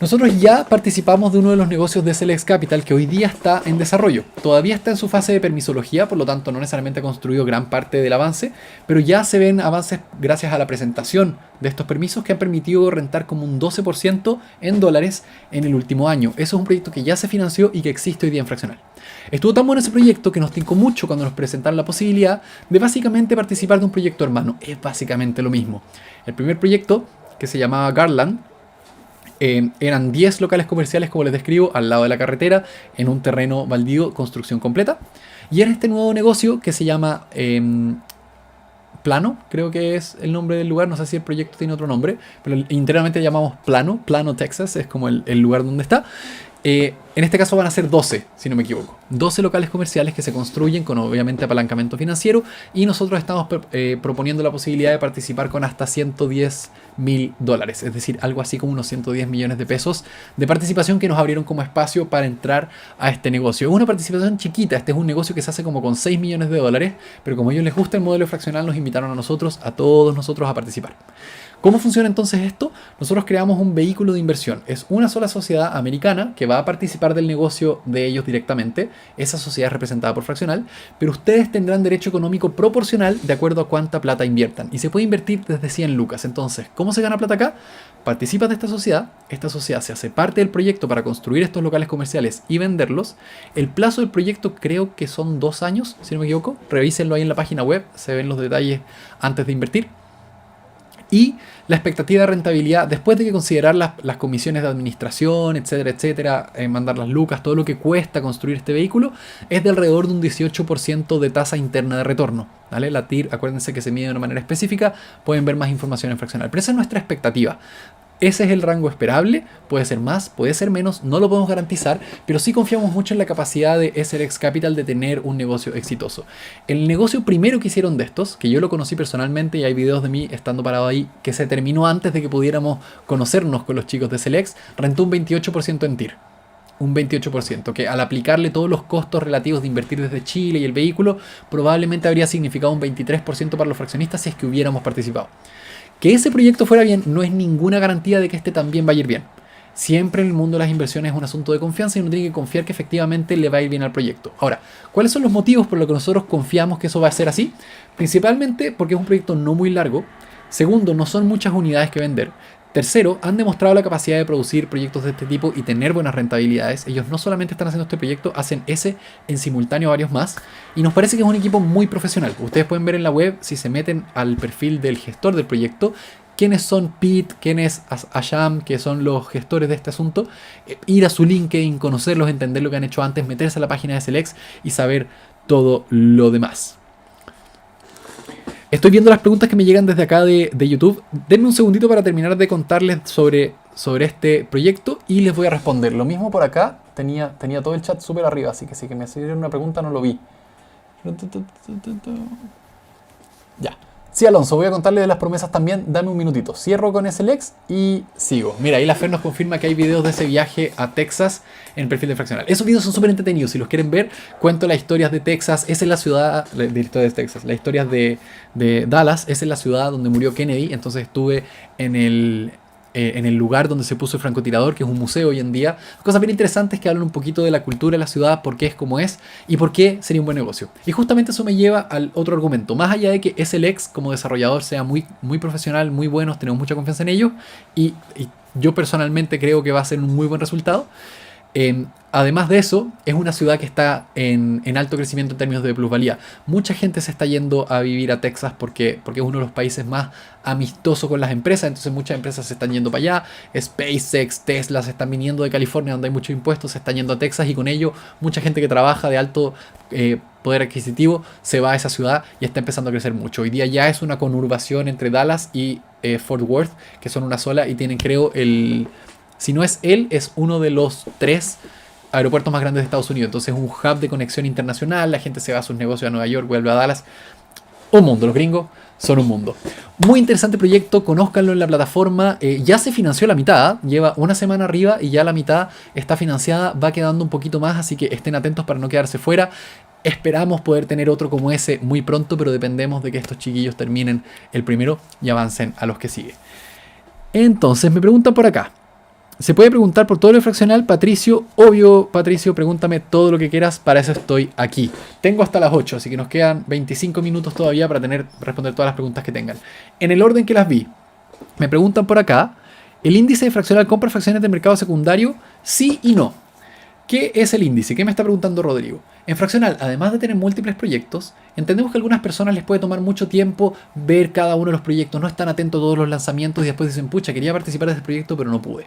Nosotros ya participamos de uno de los negocios de SLX Capital que hoy día está en desarrollo. Todavía está en su fase de permisología, por lo tanto no necesariamente ha construido gran parte del avance, pero ya se ven avances gracias a la presentación de estos permisos que han permitido rentar como un 12% en dólares en el último año. Eso es un proyecto que ya se financió y que existe hoy día en Fraccional. Estuvo tan bueno ese proyecto que nos tincó mucho cuando nos presentaron la posibilidad de básicamente participar de un proyecto hermano. Es básicamente lo mismo. El primer proyecto, que se llamaba Garland, eran 10 locales comerciales, como les describo, al lado de la carretera, en un terreno baldío, construcción completa. Y era este nuevo negocio que se llama Plano, creo que es el nombre del lugar, no sé si el proyecto tiene otro nombre, pero internamente llamamos Plano, Texas, es como el lugar donde está. En este caso van a ser 12, si no me equivoco. 12 locales comerciales que se construyen con obviamente apalancamiento financiero y nosotros estamos proponiendo la posibilidad de participar con hasta $110.000, es decir, algo así como unos 110 millones de pesos de participación que nos abrieron como espacio para entrar a este negocio. Es una participación chiquita, este es un negocio que se hace como con 6 millones de dólares, pero como a ellos les gusta el modelo fraccional, nos invitaron a nosotros, a todos nosotros a participar. ¿Cómo funciona entonces esto? Nosotros creamos un vehículo de inversión. Es una sola sociedad americana que va a participar del negocio de ellos directamente. Esa sociedad es representada por Fraccional, pero ustedes tendrán derecho económico proporcional de acuerdo a cuánta plata inviertan. Y se puede invertir desde 100 lucas. Entonces, ¿cómo se gana plata acá? Participas de esta sociedad se hace parte del proyecto para construir estos locales comerciales y venderlos. El plazo del proyecto creo que son 2 años, si no me equivoco. Revísenlo ahí en la página web, se ven los detalles antes de invertir. Y la expectativa de rentabilidad, después de que considerar las comisiones de administración, etcétera, mandar las lucas, todo lo que cuesta construir este vehículo, es de alrededor de un 18% de tasa interna de retorno. ¿Vale? La TIR, acuérdense que se mide de una manera específica, pueden ver más información en Fraccional. Pero esa es nuestra expectativa. Ese es el rango esperable, puede ser más, puede ser menos, no lo podemos garantizar, pero sí confiamos mucho en la capacidad de SLX Capital de tener un negocio exitoso. El negocio primero que hicieron de estos, que yo lo conocí personalmente y hay videos de mí estando parado ahí, que se terminó antes de que pudiéramos conocernos con los chicos de SLX, rentó un 28% en TIR. Un 28%, que al aplicarle todos los costos relativos de invertir desde Chile y el vehículo, probablemente habría significado un 23% para los fraccionistas si es que hubiéramos participado. Que ese proyecto fuera bien no es ninguna garantía de que este también va a ir bien. Siempre en el mundo de las inversiones es un asunto de confianza y uno tiene que confiar que efectivamente le va a ir bien al proyecto. Ahora, ¿cuáles son los motivos por los que nosotros confiamos que eso va a ser así? Principalmente porque es un proyecto no muy largo. Segundo, no son muchas unidades que vender. Tercero, han demostrado la capacidad de producir proyectos de este tipo y tener buenas rentabilidades. Ellos no solamente están haciendo este proyecto, hacen ese en simultáneo varios más. Y nos parece que es un equipo muy profesional. Ustedes pueden ver en la web, si se meten al perfil del gestor del proyecto, quiénes son Pete, quién es Asham, que son los gestores de este asunto. Ir a su LinkedIn, conocerlos, entender lo que han hecho antes, meterse a la página de SLX y saber todo lo demás. Estoy viendo las preguntas que me llegan desde acá de YouTube. Denme un segundito para terminar de contarles sobre este proyecto y les voy a responder. Lo mismo por acá. Tenía todo el chat súper arriba, así que si que me hicieron una pregunta no lo vi. Ya. Sí, Alonso, voy a contarles de las promesas también. Dame un minutito. Cierro con SLX y sigo. Mira, ahí la Fer nos confirma que hay videos de ese viaje a Texas en el perfil de Fraccional. Esos videos son súper entretenidos. Si los quieren ver, cuento las historias de Texas. Esa es la ciudad de historias de Texas. Las historias de Dallas. Esa es la ciudad donde murió Kennedy. Entonces estuve en el lugar donde se puso el francotirador, que es un museo hoy en día. Cosas bien interesantes que hablan un poquito de la cultura de la ciudad, por qué es como es y por qué sería un buen negocio. Y justamente eso me lleva al otro argumento. Más allá de que SLX como desarrollador sea muy, muy profesional, muy buenos, tenemos mucha confianza en ellos y yo personalmente creo que va a ser un muy buen resultado. Además de eso, es una ciudad que está en alto crecimiento en términos de plusvalía. Mucha gente se está yendo a vivir a Texas porque es uno de los países más amistosos con las empresas. Entonces muchas empresas se están yendo para allá. SpaceX, Tesla se están viniendo de California donde hay muchos impuestos, se están yendo a Texas y con ello mucha gente que trabaja de alto poder adquisitivo se va a esa ciudad y está empezando a crecer mucho. Hoy día ya es una conurbación entre Dallas y Fort Worth, que son una sola y tienen, creo, si no es es uno de los 3 aeropuertos más grandes de Estados Unidos. Entonces es un hub de conexión internacional. La gente se va a sus negocios a Nueva York, vuelve a Dallas. Un mundo, los gringos son un mundo. Muy interesante proyecto, conózcanlo en la plataforma. Ya se financió la mitad, lleva una semana arriba y ya la mitad está financiada. Va quedando un poquito más, así que estén atentos para no quedarse fuera. Esperamos poder tener otro como ese muy pronto, pero dependemos de que estos chiquillos terminen el primero y avancen a los que siguen. Entonces me preguntan por acá. Se puede preguntar por todo lo fraccional, Patricio. Obvio, Patricio, pregúntame todo lo que quieras, para eso estoy aquí. Tengo hasta las 8, así que nos quedan 25 minutos todavía para responder todas las preguntas que tengan. En el orden que las vi, me preguntan por acá, ¿el índice de fraccional compra fracciones del mercado secundario? Sí y no. ¿Qué es el índice? ¿Qué me está preguntando Rodrigo? En fraccional, además de tener múltiples proyectos, entendemos que a algunas personas les puede tomar mucho tiempo ver cada uno de los proyectos, no están atentos a todos los lanzamientos y después dicen, pucha, quería participar de este proyecto pero no pude.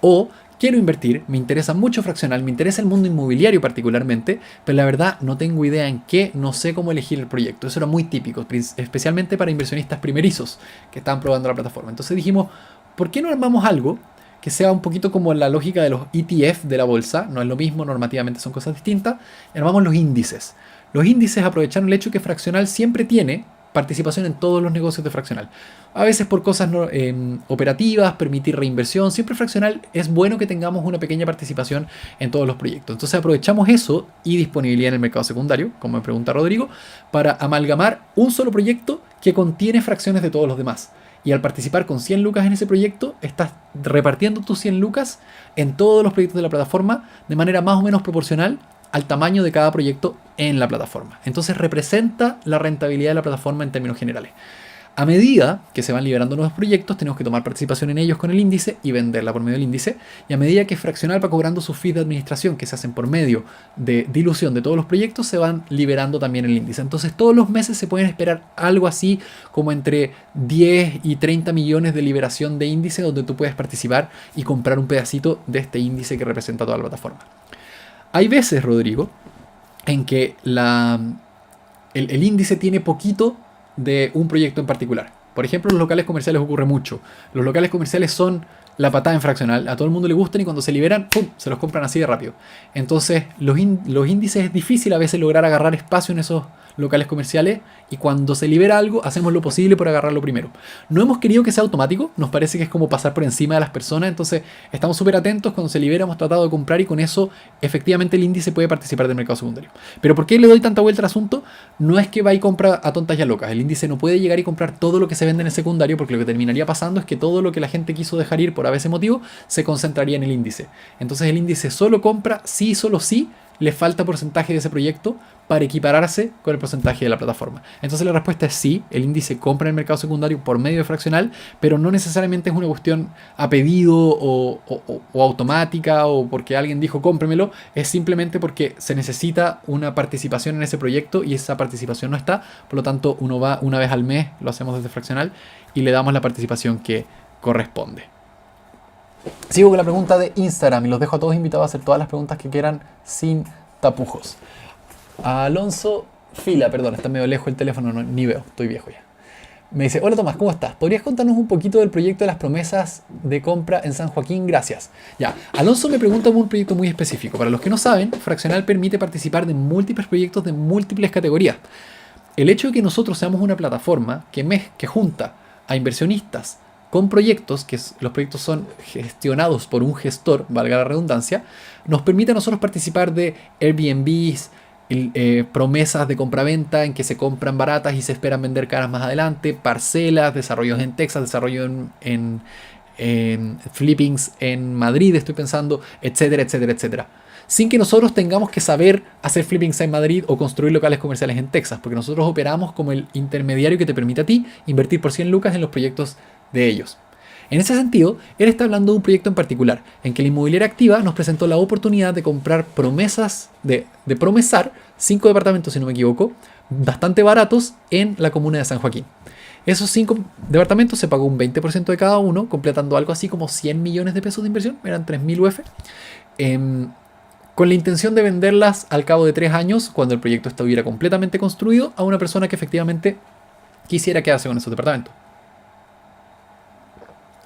O quiero invertir, me interesa mucho fraccional, me interesa el mundo inmobiliario particularmente, pero la verdad no tengo idea en qué, no sé cómo elegir el proyecto. Eso era muy típico, especialmente para inversionistas primerizos que estaban probando la plataforma. Entonces dijimos, ¿por qué no armamos algo que sea un poquito como la lógica de los ETF de la bolsa? No es lo mismo, normativamente son cosas distintas. Armamos los índices. Los índices aprovecharon el hecho que fraccional siempre tiene participación en todos los negocios de fraccional. A veces por cosas operativas, permitir reinversión. Siempre fraccional es bueno que tengamos una pequeña participación en todos los proyectos. Entonces aprovechamos eso y disponibilidad en el mercado secundario, como me pregunta Rodrigo, para amalgamar un solo proyecto que contiene fracciones de todos los demás. Y al participar con 100 lucas en ese proyecto, estás repartiendo tus 100 lucas en todos los proyectos de la plataforma de manera más o menos proporcional al tamaño de cada proyecto en la plataforma. Entonces representa la rentabilidad de la plataforma en términos generales. A medida que se van liberando nuevos proyectos, tenemos que tomar participación en ellos con el índice y venderla por medio del índice. Y a medida que fraccional va cobrando sus fees de administración que se hacen por medio de dilución de todos los proyectos, se van liberando también el índice. Entonces todos los meses se pueden esperar algo así como entre 10 y 30 millones de liberación de índice donde tú puedes participar y comprar un pedacito de este índice que representa toda la plataforma. Hay veces, Rodrigo, en que el índice tiene poquito de un proyecto en particular. Por ejemplo, en los locales comerciales ocurre mucho. Los locales comerciales son la patada en fraccional. A todo el mundo le gustan y cuando se liberan, ¡pum!, se los compran así de rápido. Entonces, los índices es difícil a veces lograr agarrar espacio en esos locales comerciales y cuando se libera algo, hacemos lo posible por agarrarlo primero. No hemos querido que sea automático, nos parece que es como pasar por encima de las personas, entonces estamos súper atentos, cuando se libera hemos tratado de comprar y con eso efectivamente el índice puede participar del mercado secundario. Pero ¿por qué le doy tanta vuelta al asunto? No es que va y compra a tontas y a locas, el índice no puede llegar y comprar todo lo que se vende en el secundario porque lo que terminaría pasando es que todo lo que la gente quiso dejar ir por ese motivo se concentraría en el índice. Entonces el índice solo compra sí, solo sí le falta porcentaje de ese proyecto para equipararse con el porcentaje de la plataforma. Entonces la respuesta es sí, el índice compra en el mercado secundario por medio de fraccional, pero no necesariamente es una cuestión a pedido o automática o porque alguien dijo cómpremelo, es simplemente porque se necesita una participación en ese proyecto y esa participación no está, por lo tanto uno va una vez al mes, lo hacemos desde fraccional y le damos la participación que corresponde. Sigo con la pregunta de Instagram y los dejo a todos invitados a hacer todas las preguntas que quieran sin tapujos. Alonso Fila, perdón, está medio lejos el teléfono, no, ni veo, estoy viejo ya. Me dice, hola Tomás, ¿cómo estás? ¿Podrías contarnos un poquito del proyecto de las promesas de compra en San Joaquín? Gracias. Ya, Alonso me pregunta por un proyecto muy específico. Para los que no saben, Fraccional permite participar de múltiples proyectos de múltiples categorías. El hecho de que nosotros seamos una plataforma que junta a inversionistas con proyectos, que los proyectos son gestionados por un gestor, valga la redundancia, nos permite a nosotros participar de Airbnbs, promesas de compraventa en que se compran baratas y se esperan vender caras más adelante, parcelas, desarrollos en Texas, desarrollo en flippings en Madrid, estoy pensando, etcétera, etcétera, etcétera. Sin que nosotros tengamos que saber hacer flippings en Madrid o construir locales comerciales en Texas, porque nosotros operamos como el intermediario que te permite a ti invertir por 100 lucas en los proyectos de ellos. En ese sentido, él está hablando de un proyecto en particular, en que la inmobiliaria activa nos presentó la oportunidad de comprar promesas, de promesar 5 departamentos, si no me equivoco, bastante baratos en la comuna de San Joaquín. Esos 5 departamentos se pagó un 20% de cada uno, completando algo así como 100 millones de pesos de inversión, eran 3.000 UF, con la intención de venderlas al cabo de 3 años, cuando el proyecto estuviera completamente construido, a una persona que efectivamente quisiera quedarse con esos departamentos.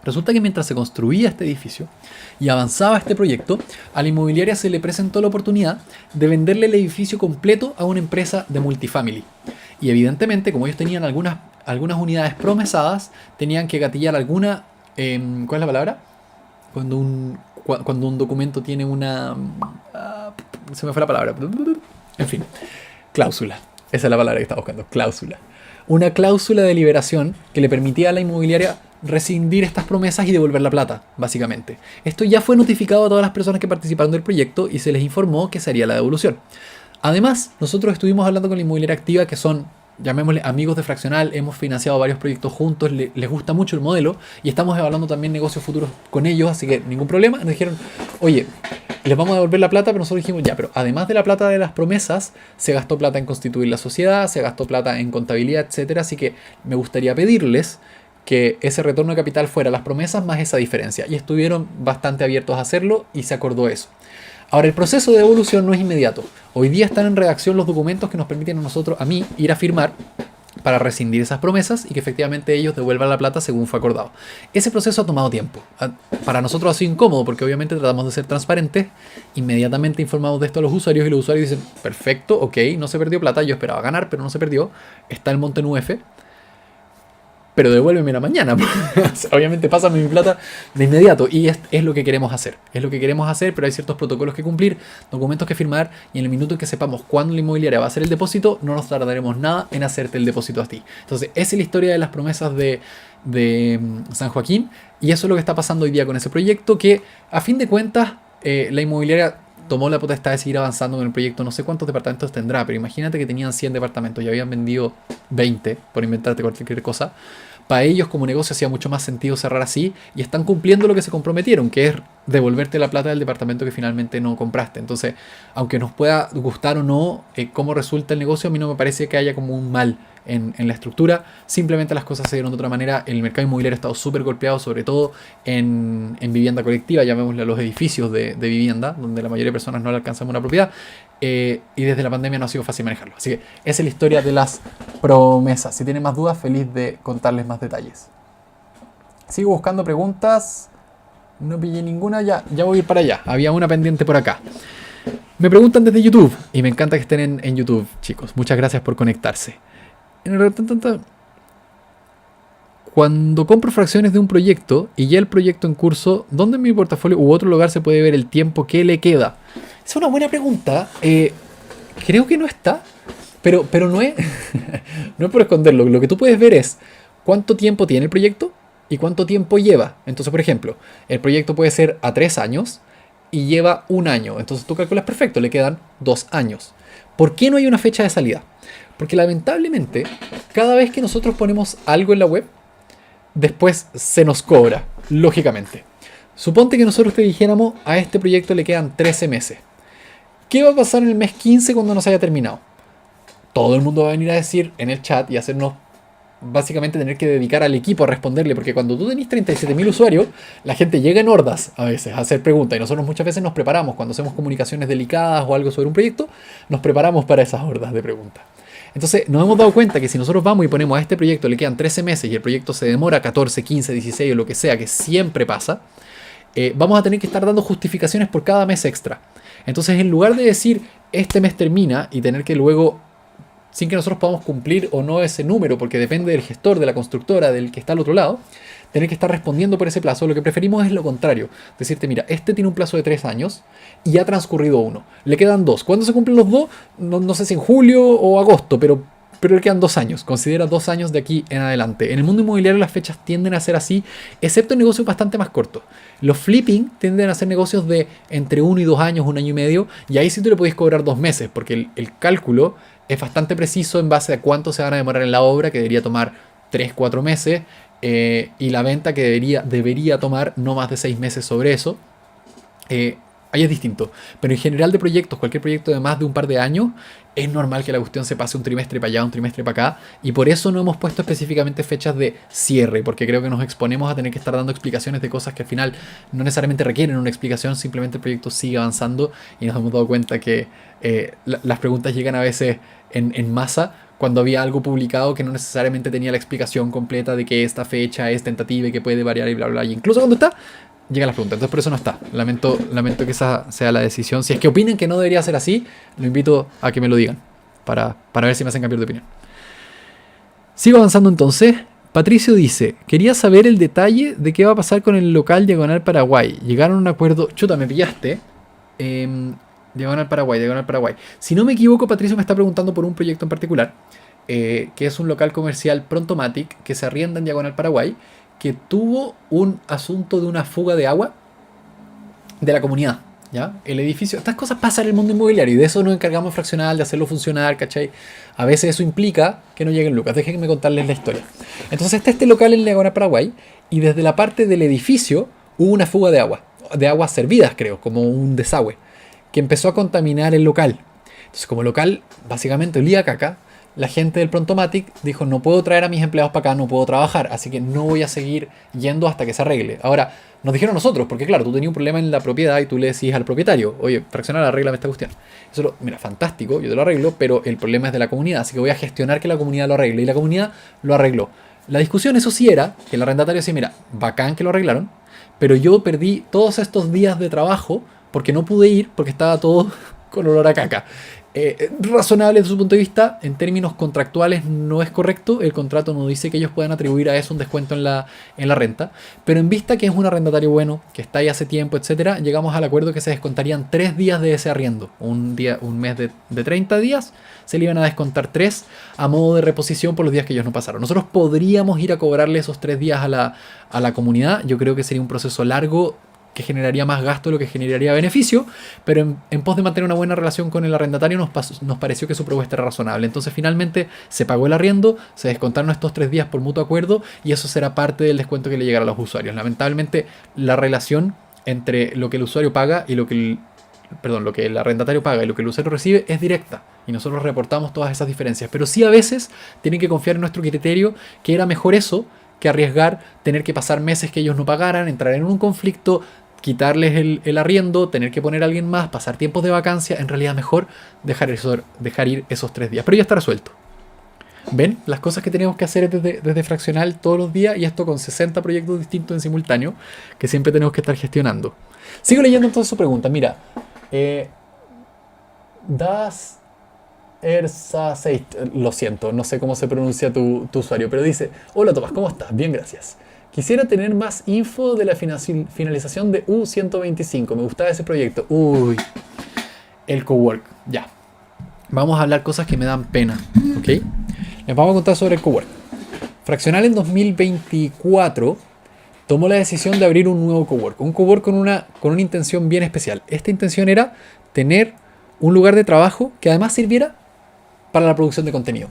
Resulta que mientras se construía este edificio y avanzaba este proyecto, a la inmobiliaria se le presentó la oportunidad de venderle el edificio completo a una empresa de multifamily. Y evidentemente, como ellos tenían algunas unidades promesadas, tenían que gatillar alguna... ¿cuál es la palabra? Cuando un documento tiene una... se me fue la palabra. En fin, cláusula. Esa es la palabra que estaba buscando, cláusula. una cláusula de liberación que le permitía a la inmobiliaria rescindir estas promesas y devolver la plata, básicamente. Esto ya fue notificado a todas las personas que participaron del proyecto y se les informó que se haría la devolución. Además, nosotros estuvimos hablando con la inmobiliaria activa, que son, llamémosle, amigos de Fraccional, hemos financiado varios proyectos juntos, les gusta mucho el modelo y estamos evaluando también negocios futuros con ellos, así que ningún problema. Nos dijeron, oye, les vamos a devolver la plata, pero nosotros dijimos, ya, pero además de la plata de las promesas, se gastó plata en constituir la sociedad, se gastó plata en contabilidad, etcétera, así que me gustaría pedirles que ese retorno de capital fuera las promesas más esa diferencia. Y estuvieron bastante abiertos a hacerlo y se acordó eso. Ahora, el proceso de devolución no es inmediato. Hoy día están en redacción los documentos que nos permiten a mí, ir a firmar para rescindir esas promesas y que efectivamente ellos devuelvan la plata según fue acordado. Ese proceso ha tomado tiempo. Para nosotros ha sido incómodo porque obviamente tratamos de ser transparentes. Inmediatamente informamos de esto a los usuarios y los usuarios dicen, perfecto, ok, no se perdió plata, yo esperaba ganar, pero no se perdió. Está el monte en UF. Pero devuélveme la mañana. Obviamente pásame mi plata de inmediato. Y es lo que queremos hacer. Es lo que queremos hacer, pero hay ciertos protocolos que cumplir, documentos que firmar, y en el minuto en que sepamos cuándo la inmobiliaria va a hacer el depósito, no nos tardaremos nada en hacerte el depósito a ti. Entonces, esa es la historia de las promesas de San Joaquín, y eso es lo que está pasando hoy día con ese proyecto, que a fin de cuentas, la inmobiliaria tomó la potestad de seguir avanzando con el proyecto. No sé cuántos departamentos tendrá, pero imagínate que tenían 100 departamentos y habían vendido 20, por inventarte cualquier cosa. Para ellos como negocio hacía mucho más sentido cerrar así, y están cumpliendo lo que se comprometieron, que es devolverte la plata del departamento que finalmente no compraste. Entonces, aunque nos pueda gustar o no cómo resulta el negocio, a mí no me parece que haya como un mal en la estructura. Simplemente las cosas se dieron de otra manera. El mercado inmobiliario ha estado súper golpeado, sobre todo en vivienda colectiva, llamémosle a los edificios de vivienda, donde la mayoría de personas no le alcanzan una propiedad. Y desde la pandemia no ha sido fácil manejarlo. Así que esa es la historia de las promesas. Si tienen más dudas, feliz de contarles más detalles. Sigo buscando preguntas. No pillé ninguna, ya voy a ir para allá. Había una pendiente por acá. Me preguntan desde YouTube. Y me encanta que estén en YouTube, chicos. Muchas gracias por conectarse. Cuando compro fracciones de un proyecto y ya el proyecto en curso, ¿dónde en mi portafolio u otro lugar se puede ver el tiempo que le queda? Es una buena pregunta. Creo que no está. Pero no es, no es por esconderlo. Lo que tú puedes ver es cuánto tiempo tiene el proyecto y cuánto tiempo lleva. Entonces, por ejemplo, el proyecto puede ser a 3 años y lleva 1 año. Entonces tú calculas perfecto, le quedan 2 años. ¿Por qué no hay una fecha de salida? Porque lamentablemente, cada vez que nosotros ponemos algo en la web, después se nos cobra, lógicamente. Suponte que nosotros te dijéramos, a este proyecto le quedan 13 meses. ¿Qué va a pasar en el mes 15 cuando nos haya terminado? Todo el mundo va a venir a decir en el chat y hacernos, básicamente, tener que dedicar al equipo a responderle, porque cuando tú tenés 37.000 usuarios, la gente llega en hordas a veces a hacer preguntas, y nosotros muchas veces nos preparamos, cuando hacemos comunicaciones delicadas o algo sobre un proyecto, nos preparamos para esas hordas de preguntas. Entonces nos hemos dado cuenta que si nosotros vamos y ponemos a este proyecto le quedan 13 meses y el proyecto se demora 14, 15, 16 o lo que sea, que siempre pasa, vamos a tener que estar dando justificaciones por cada mes extra. Entonces, en lugar de decir este mes termina y tener que luego, sin que nosotros podamos cumplir o no ese número, porque depende del gestor, de la constructora, del que está al otro lado, tener que estar respondiendo por ese plazo, lo que preferimos es lo contrario. Decirte, mira, este tiene un plazo de 3 años y ha transcurrido 1. Le quedan 2. ¿Cuándo se cumplen los 2? No sé si en julio o agosto, pero le quedan 2 años. Considera 2 años de aquí en adelante. En el mundo inmobiliario las fechas tienden a ser así, excepto en negocios bastante más cortos. Los flipping tienden a ser negocios de entre 1 y 2 años, 1 año y medio, y ahí sí tú le podés cobrar 2 meses, porque el cálculo es bastante preciso en base a cuánto se van a demorar en la obra, que debería tomar 3, 4 meses, y la venta que debería tomar no más de 6 meses sobre eso. Ahí es distinto, pero en general de proyectos, cualquier proyecto de más de un par de años, es normal que la cuestión se pase un trimestre para allá, un trimestre para acá, y por eso no hemos puesto específicamente fechas de cierre, porque creo que nos exponemos a tener que estar dando explicaciones de cosas que al final no necesariamente requieren una explicación, simplemente el proyecto sigue avanzando y nos hemos dado cuenta que las preguntas llegan a veces en masa, cuando había algo publicado que no necesariamente tenía la explicación completa de que esta fecha es tentativa y que puede variar y bla bla, y incluso cuando está, llegan las preguntas. Entonces por eso no está. Lamento que esa sea la decisión. Si es que opinan que no debería ser así, lo invito a que me lo digan para ver si me hacen cambiar de opinión. Sigo avanzando entonces. Patricio dice, quería saber el detalle de qué va a pasar con el local Diagonal Paraguay. Llegaron a un acuerdo... Chuta, me pillaste. Diagonal Paraguay. Si no me equivoco, Patricio me está preguntando por un proyecto en particular. que es un local comercial Prontomatic que se arrienda en Diagonal Paraguay, que tuvo un asunto de una fuga de agua de la comunidad. ¿Ya? El edificio, estas cosas pasan en el mundo inmobiliario y de eso nos encargamos en Fraccional, de hacerlo funcionar, ¿cachai? A veces eso implica que no lleguen lucas. Déjenme contarles la historia. Entonces está este local en Diagonal Paraguay y desde la parte del edificio hubo una fuga de aguas servidas, creo, como un desagüe, que empezó a contaminar el local. Entonces, como el local básicamente olía a caca, la gente del Prontomatic dijo: no puedo traer a mis empleados para acá, no puedo trabajar, así que no voy a seguir yendo hasta que se arregle. Ahora, nos dijeron a nosotros, porque claro, tú tenías un problema en la propiedad y tú le decís al propietario: oye, Fraccional, arréglame esta cuestión. Eso mira, fantástico, yo te lo arreglo, pero el problema es de la comunidad, así que voy a gestionar que la comunidad lo arregle. Y la comunidad lo arregló. La discusión, eso sí, era que el arrendatario decía: mira, bacán que lo arreglaron, pero yo perdí todos estos días de trabajo porque no pude ir porque estaba todo con olor a caca. Razonable desde su punto de vista, en términos contractuales no es correcto, el contrato no dice que ellos puedan atribuir a eso un descuento en la renta, pero en vista que es un arrendatario bueno, que está ahí hace tiempo, etcétera, llegamos al acuerdo que se descontarían 3 días de ese arriendo, un mes de 30 días, se le iban a descontar 3 a modo de reposición por los días que ellos no pasaron. Nosotros podríamos ir a cobrarle esos 3 días a la comunidad, yo creo que sería un proceso largo, que generaría más gasto de lo que generaría beneficio, pero en pos de mantener una buena relación con el arrendatario nos pareció que su propuesta era razonable. Entonces finalmente se pagó el arriendo, se descontaron estos 3 días por mutuo acuerdo y eso será parte del descuento que le llegará a los usuarios. Lamentablemente la relación entre lo que el usuario paga y lo que el arrendatario paga y lo que el usuario recibe es directa y nosotros reportamos todas esas diferencias, pero sí a veces tienen que confiar en nuestro criterio, que era mejor eso que arriesgar tener que pasar meses que ellos no pagaran, entrar en un conflicto, quitarles el arriendo, tener que poner a alguien más, pasar tiempos de vacancia. En realidad mejor dejar ir esos 3 días. Pero ya está resuelto. ¿Ven? Las cosas que tenemos que hacer desde Fraccional todos los días, y esto con 60 proyectos distintos en simultáneo que siempre tenemos que estar gestionando. Sigo leyendo entonces su pregunta. Mira, Das Ersaseit, lo siento, no sé cómo se pronuncia tu usuario, pero dice: hola Tomás, ¿cómo estás? Bien, gracias. Quisiera tener más info de la finalización de U125. Me gustaba ese proyecto. Uy, el cowork. Ya. Vamos a hablar cosas que me dan pena. ¿Ok? Les vamos a contar sobre el cowork. Fraccional en 2024 tomó la decisión de abrir un nuevo cowork. Un cowork con una intención bien especial. Esta intención era tener un lugar de trabajo que además sirviera para la producción de contenido.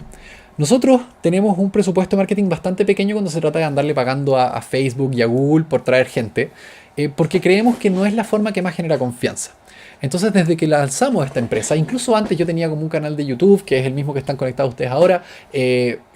Nosotros tenemos un presupuesto de marketing bastante pequeño cuando se trata de andarle pagando a Facebook y a Google por traer gente, porque creemos que no es la forma que más genera confianza. Entonces, desde que lanzamos esta empresa, incluso antes yo tenía como un canal de YouTube, que es el mismo que están conectados ustedes ahora,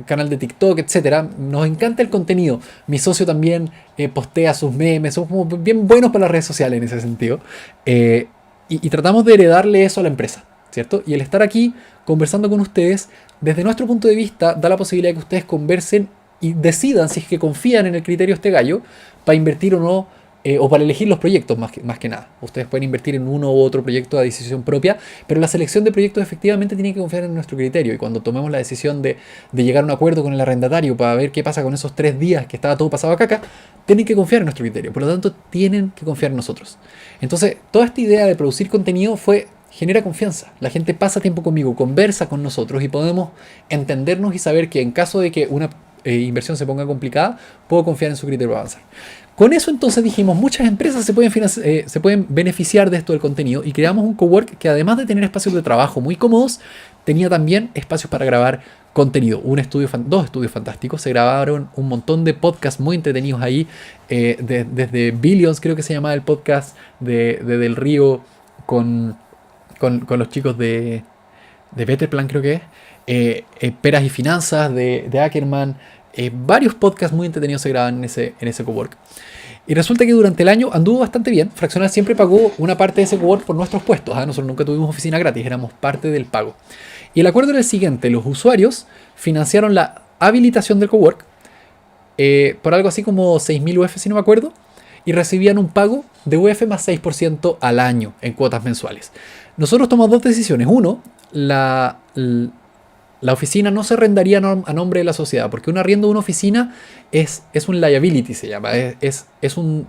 canal de TikTok, etcétera. Nos encanta el contenido. Mi socio también postea sus memes, somos como bien buenos para las redes sociales en ese sentido. Y tratamos de heredarle eso a la empresa, ¿cierto? Y el estar aquí conversando con ustedes, desde nuestro punto de vista, da la posibilidad de que ustedes conversen y decidan si es que confían en el criterio de este gallo para invertir o no, o para elegir los proyectos más que nada. Ustedes pueden invertir en uno u otro proyecto a decisión propia, pero la selección de proyectos efectivamente tiene que confiar en nuestro criterio. Y cuando tomemos la decisión de llegar a un acuerdo con el arrendatario para ver qué pasa con esos 3 días que estaba todo pasado a caca, tienen que confiar en nuestro criterio. Por lo tanto, tienen que confiar en nosotros. Entonces, toda esta idea de producir contenido genera confianza. La gente pasa tiempo conmigo, conversa con nosotros y podemos entendernos y saber que en caso de que una inversión se ponga complicada, puedo confiar en su criterio para avanzar. Con eso entonces dijimos, muchas empresas se pueden beneficiar de esto del contenido y creamos un cowork que, además de tener espacios de trabajo muy cómodos, tenía también espacios para grabar contenido. Dos estudios fantásticos, se grabaron un montón de podcasts muy entretenidos ahí, desde Billions, creo que se llamaba el podcast de Del Río, con los chicos de Better Plan, creo que es, Peras y Finanzas de Ackerman. Varios podcasts muy entretenidos se graban en ese cowork. Y resulta que durante el año anduvo bastante bien. Fraccional siempre pagó una parte de ese cowork por nuestros puestos. Nosotros nunca tuvimos oficina gratis, éramos parte del pago. Y el acuerdo era el siguiente: los usuarios financiaron la habilitación del cowork por algo así como 6.000 UF, si no me acuerdo, y recibían un pago de UF más 6% al año en cuotas mensuales. Nosotros tomamos 2 decisiones. Uno, la la oficina no se arrendaría a nombre de la sociedad, porque un arriendo de una oficina es un liability, se llama, es un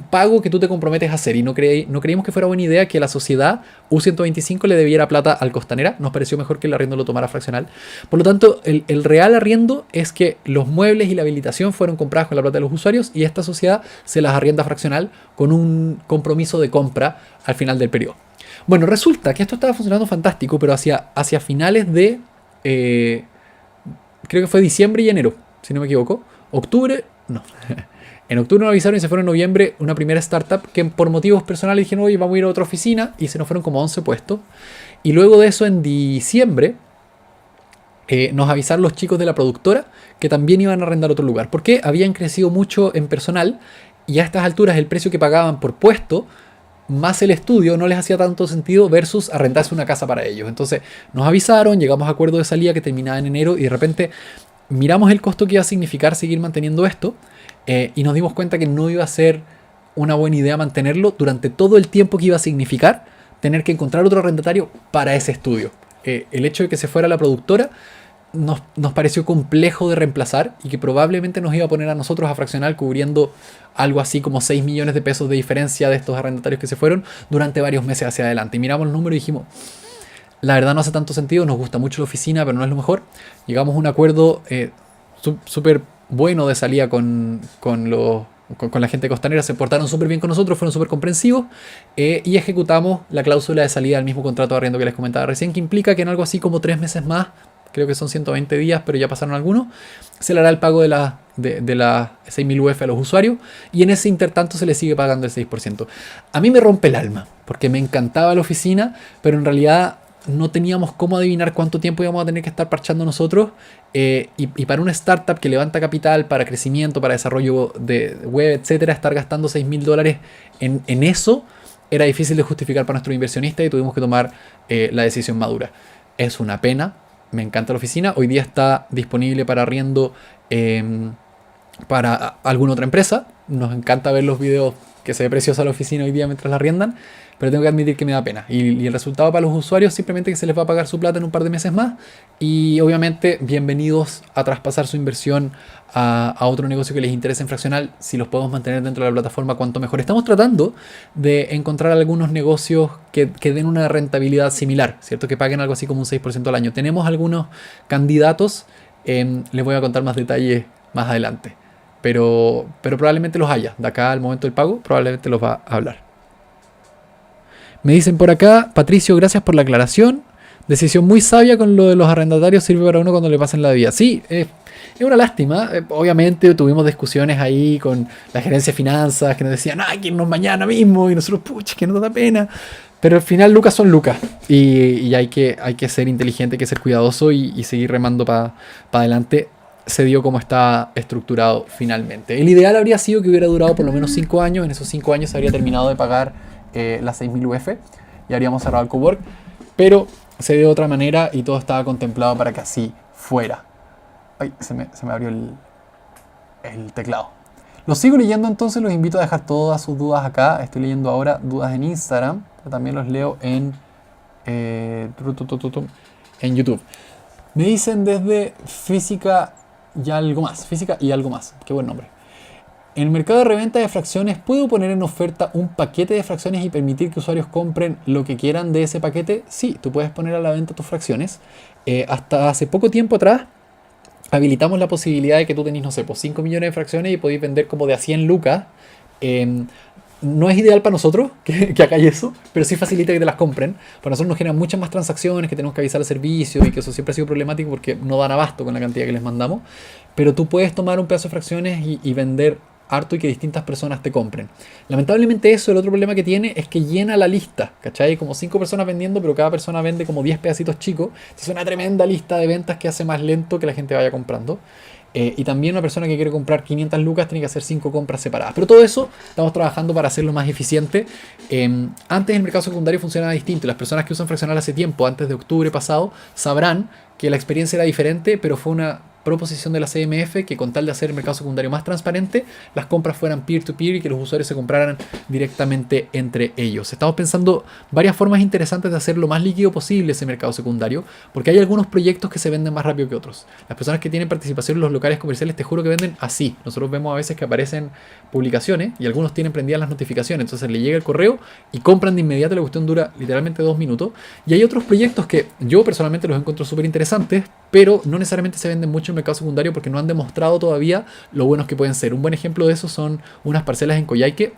pago que tú te comprometes a hacer, y no creímos que fuera buena idea que la sociedad U125 le debiera plata al Costanera. Nos pareció mejor que el arriendo lo tomara fraccional. Por lo tanto, el real arriendo es que los muebles y la habilitación fueron compradas con la plata de los usuarios, y esta sociedad se las arrienda fraccional con un compromiso de compra al final del periodo. Bueno, resulta que esto estaba funcionando fantástico, pero hacia finales de, creo que fue diciembre y enero, si no me equivoco. Octubre, no. En octubre nos avisaron y se fueron en noviembre una primera startup que por motivos personales dijeron, oye, vamos a ir a otra oficina, y se nos fueron como 11 puestos. Y luego de eso, en diciembre, nos avisaron los chicos de la productora que también iban a arrendar otro lugar, porque habían crecido mucho en personal, y a estas alturas el precio que pagaban por puesto más el estudio no les hacía tanto sentido versus arrendarse una casa para ellos. Entonces nos avisaron, llegamos a acuerdo de salida que terminaba en enero, y de repente miramos el costo que iba a significar seguir manteniendo esto, y nos dimos cuenta que no iba a ser una buena idea mantenerlo durante todo el tiempo que iba a significar tener que encontrar otro arrendatario para ese estudio. El hecho de que se fuera la productora nos pareció complejo de reemplazar, y que probablemente nos iba a poner a nosotros a fraccionar cubriendo algo así como 6 millones de pesos de diferencia de estos arrendatarios que se fueron durante varios meses hacia adelante. Y miramos los números y dijimos, la verdad no hace tanto sentido, nos gusta mucho la oficina, pero no es lo mejor. Llegamos a un acuerdo súper bueno de salida con la gente costanera, se portaron súper bien con nosotros, fueron súper comprensivos, y ejecutamos la cláusula de salida del mismo contrato de arriendo que les comentaba recién, que implica que en algo así como 3 meses más, creo que son 120 días, pero ya pasaron algunos, se le hará el pago de las 6.000 UF a los usuarios, y en ese intertanto se le sigue pagando el 6%. A mí me rompe el alma, porque me encantaba la oficina, pero en realidad no teníamos cómo adivinar cuánto tiempo íbamos a tener que estar parchando nosotros, y para una startup que levanta capital para crecimiento, para desarrollo de web, etcétera, estar gastando $6.000 en eso era difícil de justificar para nuestros inversionistas, y tuvimos que tomar la decisión madura. Es una pena. Me encanta la oficina. Hoy día está disponible para arriendo para alguna otra empresa. Nos encanta ver los videos que se ve preciosa la oficina hoy día mientras la arriendan, pero tengo que admitir que me da pena. Y el resultado para los usuarios simplemente que se les va a pagar su plata en un par de meses más, y obviamente bienvenidos a traspasar su inversión a otro negocio que les interese en fraccional. Si los podemos mantener dentro de la plataforma, cuanto mejor. Estamos tratando de encontrar algunos negocios que den una rentabilidad similar, ¿cierto? Que paguen algo así como un 6% al año. Tenemos algunos candidatos, les voy a contar más detalles más adelante, pero probablemente los haya. De acá al momento del pago probablemente los va a hablar. Me dicen por acá, Patricio, gracias por la aclaración. Decisión muy sabia con lo de los arrendatarios, sirve para uno cuando le pasen la vida. Sí, es una lástima. Obviamente tuvimos discusiones ahí con la gerencia de finanzas que nos decían, hay que irnos mañana mismo, y nosotros, pucha, que nos da pena. Pero al final lucas son lucas, y hay que ser inteligente, hay que ser cuidadoso, y seguir remando para adelante. Se dio como está estructurado finalmente. El ideal habría sido que hubiera durado por lo menos 5 años. En esos 5 años se habría terminado de pagar las 6.000 UF y habríamos cerrado el cowork, pero se dio de otra manera y todo estaba contemplado para que así fuera. Ay, se me abrió el teclado. Los sigo leyendo, entonces los invito a dejar todas sus dudas acá. Estoy leyendo ahora dudas en Instagram, pero también los leo en YouTube. Me dicen desde Física y algo más. Física y algo más. Qué buen nombre. En el mercado de reventa de fracciones, ¿puedo poner en oferta un paquete de fracciones y permitir que usuarios compren lo que quieran de ese paquete? Sí, tú puedes poner a la venta tus fracciones. Hasta hace poco tiempo atrás habilitamos la posibilidad de que tú tenés, no sé, pues 5 millones de fracciones y podéis vender como de a 100 lucas. No es ideal para nosotros que hagáis eso, pero sí facilita que te las compren. Para nosotros nos generan muchas más transacciones, que tenemos que avisar al servicio, y que eso siempre ha sido problemático porque no dan abasto con la cantidad que les mandamos. Pero tú puedes tomar un pedazo de fracciones y vender harto, y que distintas personas te compren. Lamentablemente eso, el otro problema que tiene es que llena la lista, ¿cachai? Como 5 personas vendiendo, pero cada persona vende como 10 pedacitos chicos. Es una tremenda lista de ventas que hace más lento que la gente vaya comprando. Y también una persona que quiere comprar 500 lucas tiene que hacer 5 compras separadas. Pero todo eso estamos trabajando para hacerlo más eficiente. Antes el mercado secundario funcionaba distinto. Las personas que usan fraccional hace tiempo, antes de octubre pasado, sabrán que la experiencia era diferente, pero fue una proposición de la CMF que con tal de hacer el mercado secundario más transparente, las compras fueran peer-to-peer y que los usuarios se compraran directamente entre ellos. Estamos pensando varias formas interesantes de hacer lo más líquido posible ese mercado secundario, porque hay algunos proyectos que se venden más rápido que otros. Las personas que tienen participación en los locales comerciales, te juro que venden así. Nosotros vemos a veces que aparecen publicaciones y algunos tienen prendidas las notificaciones, entonces le llega el correo y compran de inmediato. La cuestión dura literalmente 2 minutos. Y hay otros proyectos que yo personalmente los encuentro súper interesantes, pero no necesariamente se venden mucho en el mercado secundario porque no han demostrado todavía lo buenos que pueden ser. Un buen ejemplo de eso son unas parcelas en Coyhaique.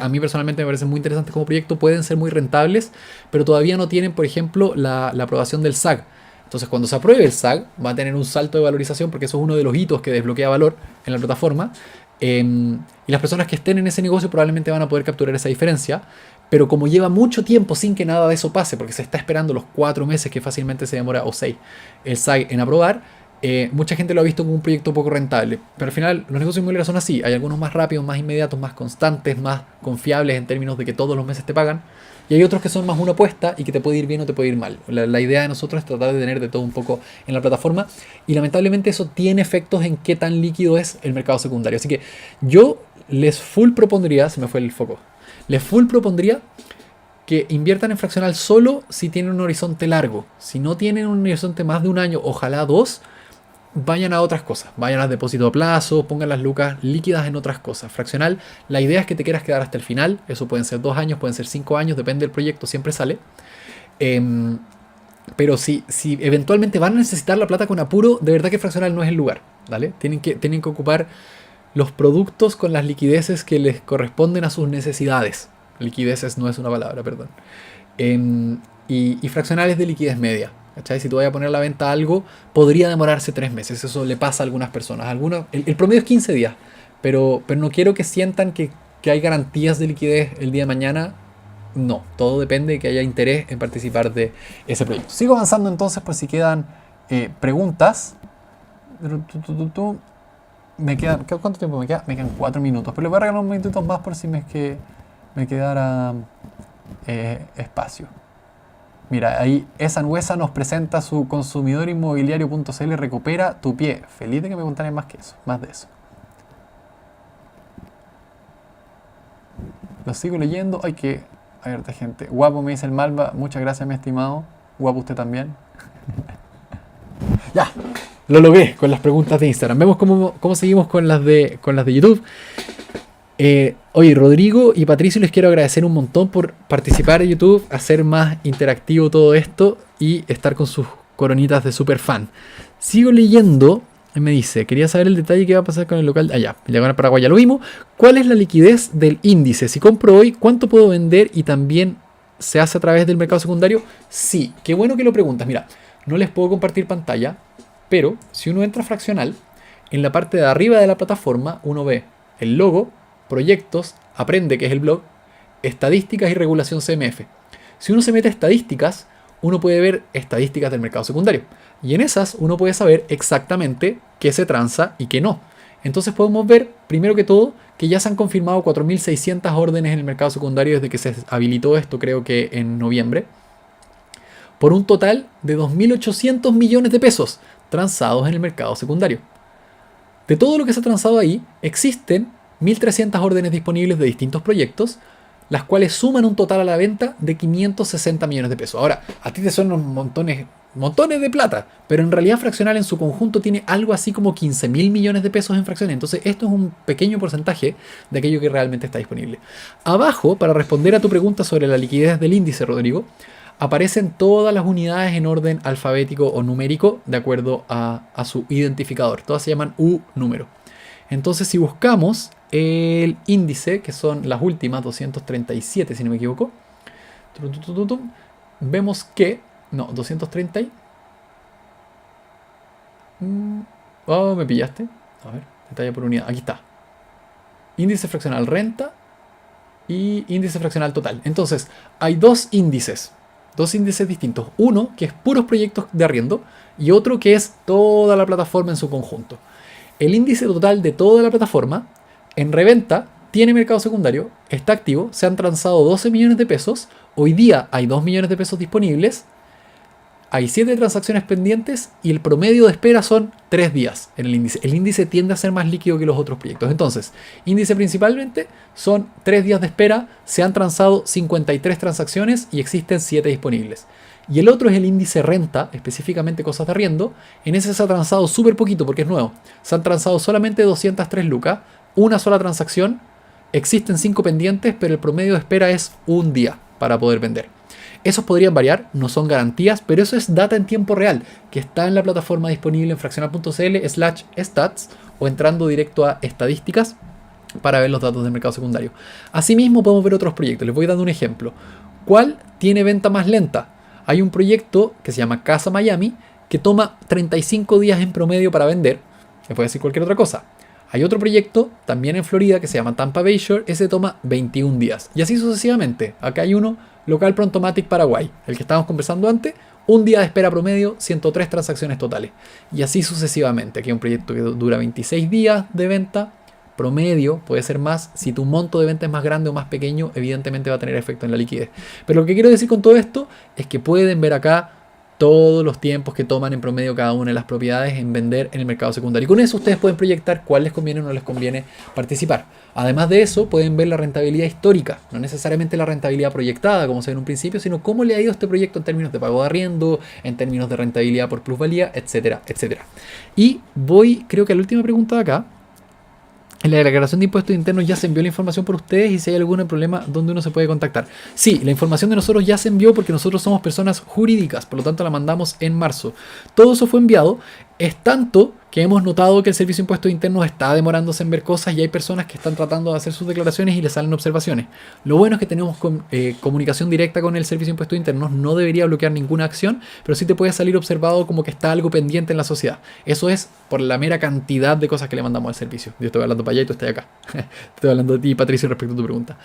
A mí personalmente me parecen muy interesantes como proyecto, pueden ser muy rentables, pero todavía no tienen, por ejemplo, la aprobación del SAG. Entonces, cuando se apruebe el SAG, va a tener un salto de valorización porque eso es uno de los hitos que desbloquea valor en la plataforma. Y las personas que estén en ese negocio probablemente van a poder capturar esa diferencia. Pero como lleva mucho tiempo sin que nada de eso pase, porque se está esperando los 4 meses que fácilmente se demora, o 6, el SAG en aprobar, mucha gente lo ha visto como un proyecto poco rentable. Pero al final los negocios inmobiliarios son así. Hay algunos más rápidos, más inmediatos, más constantes, más confiables en términos de que todos los meses te pagan. Y hay otros que son más una apuesta y que te puede ir bien o te puede ir mal. La idea de nosotros es tratar de tener de todo un poco en la plataforma. Y lamentablemente eso tiene efectos en qué tan líquido es el mercado secundario. Así que yo les full propondría, se me fue el foco, les full propondría que inviertan en fraccional solo si tienen un horizonte largo. Si no tienen un horizonte más de un año, ojalá 2, vayan a otras cosas. Vayan a depósito a plazo, pongan las lucas líquidas en otras cosas. Fraccional, la idea es que te quieras quedar hasta el final. Eso pueden ser 2 años, pueden ser 5 años, depende del proyecto, siempre sale. Pero si eventualmente van a necesitar la plata con apuro, de verdad que fraccional no es el lugar, ¿vale? Tienen que ocupar los productos con las liquideces que les corresponden a sus necesidades. Liquideces no es una palabra, perdón. Y fraccionales de liquidez media. ¿Cachai? Si tú vas a poner a la venta algo, podría demorarse 3 meses. Eso le pasa a algunas personas. El promedio es 15 días. Pero no quiero que sientan que hay garantías de liquidez el día de mañana. No, todo depende de que haya interés en participar de ese proyecto. Sigo avanzando entonces por si quedan preguntas. ¿Cuánto tiempo me queda? Me quedan 4 minutos. Pero le voy a regalar unos minutitos más por si me quedara espacio. Mira, ahí Esan Huesa nos presenta su consumidorinmobiliario.cl recupera tu pie. Feliz de que me contaran más de eso. Lo sigo leyendo. Ay, que hay harta gente. Guapo, me dice el Malva. Muchas gracias, mi estimado. Guapo, usted también. Ya, lo logré con las preguntas de Instagram. Vemos cómo seguimos con las de YouTube. Oye, Rodrigo y Patricio, les quiero agradecer un montón por participar en YouTube, hacer más interactivo todo esto y estar con sus coronitas de super fan. Sigo leyendo, me dice, quería saber el detalle que va a pasar con el local allá. El diagonal Paraguay ya lo vimos. ¿Cuál es la liquidez del índice? Si compro hoy, ¿cuánto puedo vender? Y también se hace a través del mercado secundario. Sí, qué bueno que lo preguntas. Mira, no les puedo compartir pantalla, pero si uno entra a fraccional, en la parte de arriba de la plataforma uno ve el logo, proyectos, aprende, que es el blog, estadísticas y regulación CMF. Si uno se mete a estadísticas, uno puede ver estadísticas del mercado secundario. Y en esas uno puede saber exactamente qué se transa y qué no. Entonces podemos ver, primero que todo, que ya se han confirmado 4.600 órdenes en el mercado secundario desde que se habilitó esto, creo que en noviembre, por un total de 2.800 millones de pesos transados en el mercado secundario. De todo lo que se ha transado ahí, existen 1.300 órdenes disponibles de distintos proyectos, las cuales suman un total a la venta de 560 millones de pesos. Ahora, a ti te suenan montones de plata, pero en realidad fraccional en su conjunto tiene algo así como 15.000 millones de pesos en fracciones. Entonces esto es un pequeño porcentaje de aquello que realmente está disponible. Abajo, para responder a tu pregunta sobre la liquidez del índice, Rodrigo, aparecen todas las unidades en orden alfabético o numérico de acuerdo a su identificador. Todas se llaman U-número. Entonces si buscamos el índice, que son las últimas 237 si no me equivoco, vemos que, no, 230 oh, me pillaste. A ver, detalle por unidad, aquí está. Índice fraccional renta y índice fraccional total. Entonces hay dos índices distintos. Uno que es puros proyectos de arriendo y otro que es toda la plataforma en su conjunto. El índice total de toda la plataforma en reventa tiene mercado secundario, está activo, se han transado 12 millones de pesos, hoy día hay 2 millones de pesos disponibles, hay 7 transacciones pendientes y el promedio de espera son 3 días en el índice. El índice tiende a ser más líquido que los otros proyectos. Entonces, índice principalmente son 3 días de espera, se han transado 53 transacciones y existen 7 disponibles. Y el otro es el índice renta, específicamente cosas de arriendo. En ese se ha transado súper poquito porque es nuevo. Se han transado solamente 203 lucas, una sola transacción. Existen 5 pendientes, pero el promedio de espera es un día para poder vender. Esos podrían variar, no son garantías, pero eso es data en tiempo real, que está en la plataforma disponible en fraccional.cl/stats o entrando directo a estadísticas para ver los datos del mercado secundario. Asimismo podemos ver otros proyectos, les voy dando un ejemplo. ¿Cuál tiene venta más lenta? Hay un proyecto que se llama Casa Miami que toma 35 días en promedio para vender, les voy a decir cualquier otra cosa. Hay otro proyecto, también en Florida, que se llama Tampa Bay Shore, ese toma 21 días. Y así sucesivamente. Acá hay uno, Local Prontomatic Paraguay, el que estábamos conversando antes, un día de espera promedio, 103 transacciones totales. Y así sucesivamente. Aquí hay un proyecto que dura 26 días de venta, promedio, puede ser más. Si tu monto de venta es más grande o más pequeño, evidentemente va a tener efecto en la liquidez. Pero lo que quiero decir con todo esto es que pueden ver acá todos los tiempos que toman en promedio cada una de las propiedades en vender en el mercado secundario. Y con eso ustedes pueden proyectar cuál les conviene o no les conviene participar. Además de eso, pueden ver la rentabilidad histórica, no necesariamente la rentabilidad proyectada, como se ve en un principio, sino cómo le ha ido este proyecto en términos de pago de arriendo, en términos de rentabilidad por plusvalía, etcétera, etcétera. Y voy, creo que a la última pregunta de acá. En la declaración de impuestos internos ya se envió la información por ustedes y si hay algún problema, ¿dónde uno se puede contactar? Sí, la información de nosotros ya se envió porque nosotros somos personas jurídicas, por lo tanto la mandamos en marzo. Todo eso fue enviado, es tanto que hemos notado que el Servicio de Impuestos Internos está demorándose en ver cosas y hay personas que están tratando de hacer sus declaraciones y les salen observaciones. Lo bueno es que tenemos comunicación directa con el Servicio de Impuestos Internos, no debería bloquear ninguna acción, pero sí te puede salir observado como que está algo pendiente en la sociedad. Eso es por la mera cantidad de cosas que le mandamos al servicio. Yo estoy hablando para allá y tú estás acá. Estoy hablando de ti, Patricio, respecto a tu pregunta.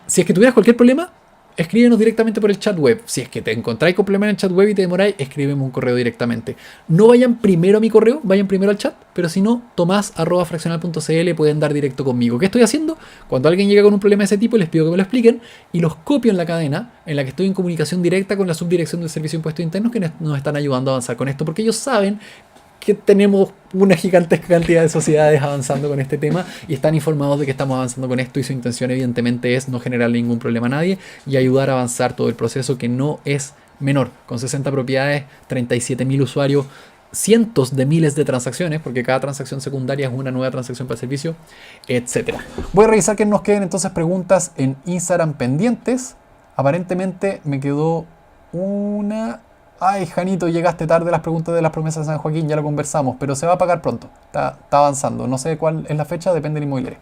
Si es que tuvieras cualquier problema, escríbenos directamente por el chat web. Si es que te encontráis con problema en el chat web y te demoráis, escríbeme un correo directamente. No vayan primero a mi correo, vayan primero al chat, pero si no, tomás@fraccional.cl pueden dar directo conmigo. ¿Qué estoy haciendo? Cuando alguien llega con un problema de ese tipo, les pido que me lo expliquen y los copio en la cadena en la que estoy en comunicación directa con la subdirección del Servicio de Impuestos Internos que nos están ayudando a avanzar con esto, porque ellos saben que tenemos una gigantesca cantidad de sociedades avanzando con este tema y están informados de que estamos avanzando con esto y su intención evidentemente es no generar ningún problema a nadie y ayudar a avanzar todo el proceso que no es menor, con 60 propiedades, 37.000 usuarios, cientos de miles de transacciones, porque cada transacción secundaria es una nueva transacción para el servicio, etc. Voy a revisar que nos queden entonces preguntas en Instagram pendientes. Aparentemente me quedó una... Ay, Janito, llegaste tarde, las preguntas de las promesas de San Joaquín, ya lo conversamos, pero se va a pagar pronto, está avanzando, no sé cuál es la fecha, depende del inmobiliario.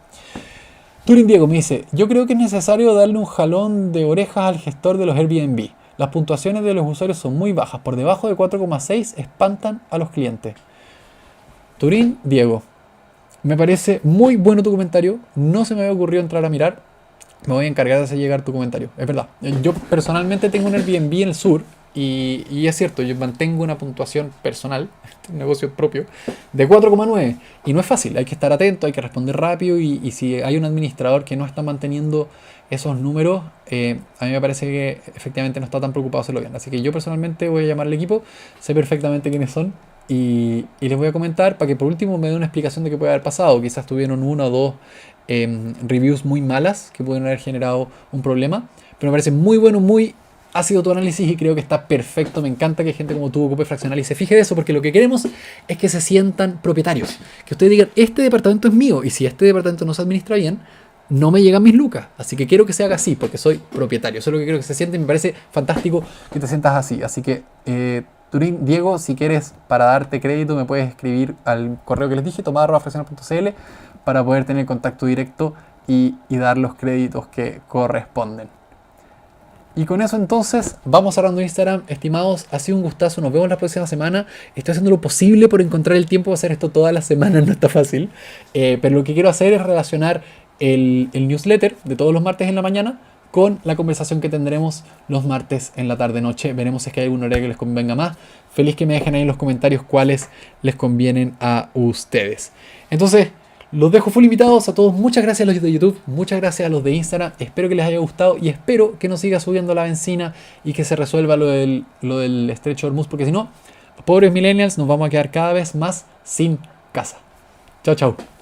Turing Diego me dice, yo creo que es necesario darle un jalón de orejas al gestor de los Airbnb. Las puntuaciones de los usuarios son muy bajas, por debajo de 4,6 espantan a los clientes. Turing Diego, me parece muy bueno tu comentario, no se me había ocurrido entrar a mirar, me voy a encargar de hacer llegar tu comentario, es verdad. Yo personalmente tengo un Airbnb en el sur, y es cierto, yo mantengo una puntuación personal, un negocio propio, de 4,9. Y no es fácil, hay que estar atento, hay que responder rápido. Y si hay un administrador que no está manteniendo esos números, a mí me parece que efectivamente no está tan preocupado de hacerlo bien. Así que yo personalmente voy a llamar al equipo, sé perfectamente quiénes son. Y les voy a comentar para que por último me dé una explicación de qué puede haber pasado. Quizás tuvieron una o dos reviews muy malas que pueden haber generado un problema. Pero me parece muy bueno, muy... ha sido tu análisis y creo que está perfecto. Me encanta que gente como tú ocupe Fraccional y se fije de eso, porque lo que queremos es que se sientan propietarios. Que ustedes digan, este departamento es mío, y si este departamento no se administra bien, no me llegan mis lucas. Así que quiero que se haga así, porque soy propietario. Eso es lo que quiero que se sienten. Me parece fantástico que te sientas así. Así que, Turín, Diego, si quieres, para darte crédito, me puedes escribir al correo que les dije, tomás@fraccional.cl, para poder tener contacto directo y dar los créditos que corresponden. Y con eso entonces vamos cerrando Instagram. Estimados, ha sido un gustazo, nos vemos la próxima semana. Estoy haciendo lo posible por encontrar el tiempo de hacer esto todas las semanas, no está fácil. Pero lo que quiero hacer es relacionar el newsletter de todos los martes en la mañana con la conversación que tendremos los martes en la tarde-noche. Veremos si es que hay algún horario que les convenga más. Feliz que me dejen ahí en los comentarios cuáles les convienen a ustedes. Entonces, Los dejo full invitados a todos. Muchas gracias a los de YouTube, muchas gracias a los de Instagram. Espero que les haya gustado y espero que no siga subiendo la benzina y que se resuelva lo del estrecho de Hormuz, porque si no, los pobres millennials nos vamos a quedar cada vez más sin casa. Chao, chao.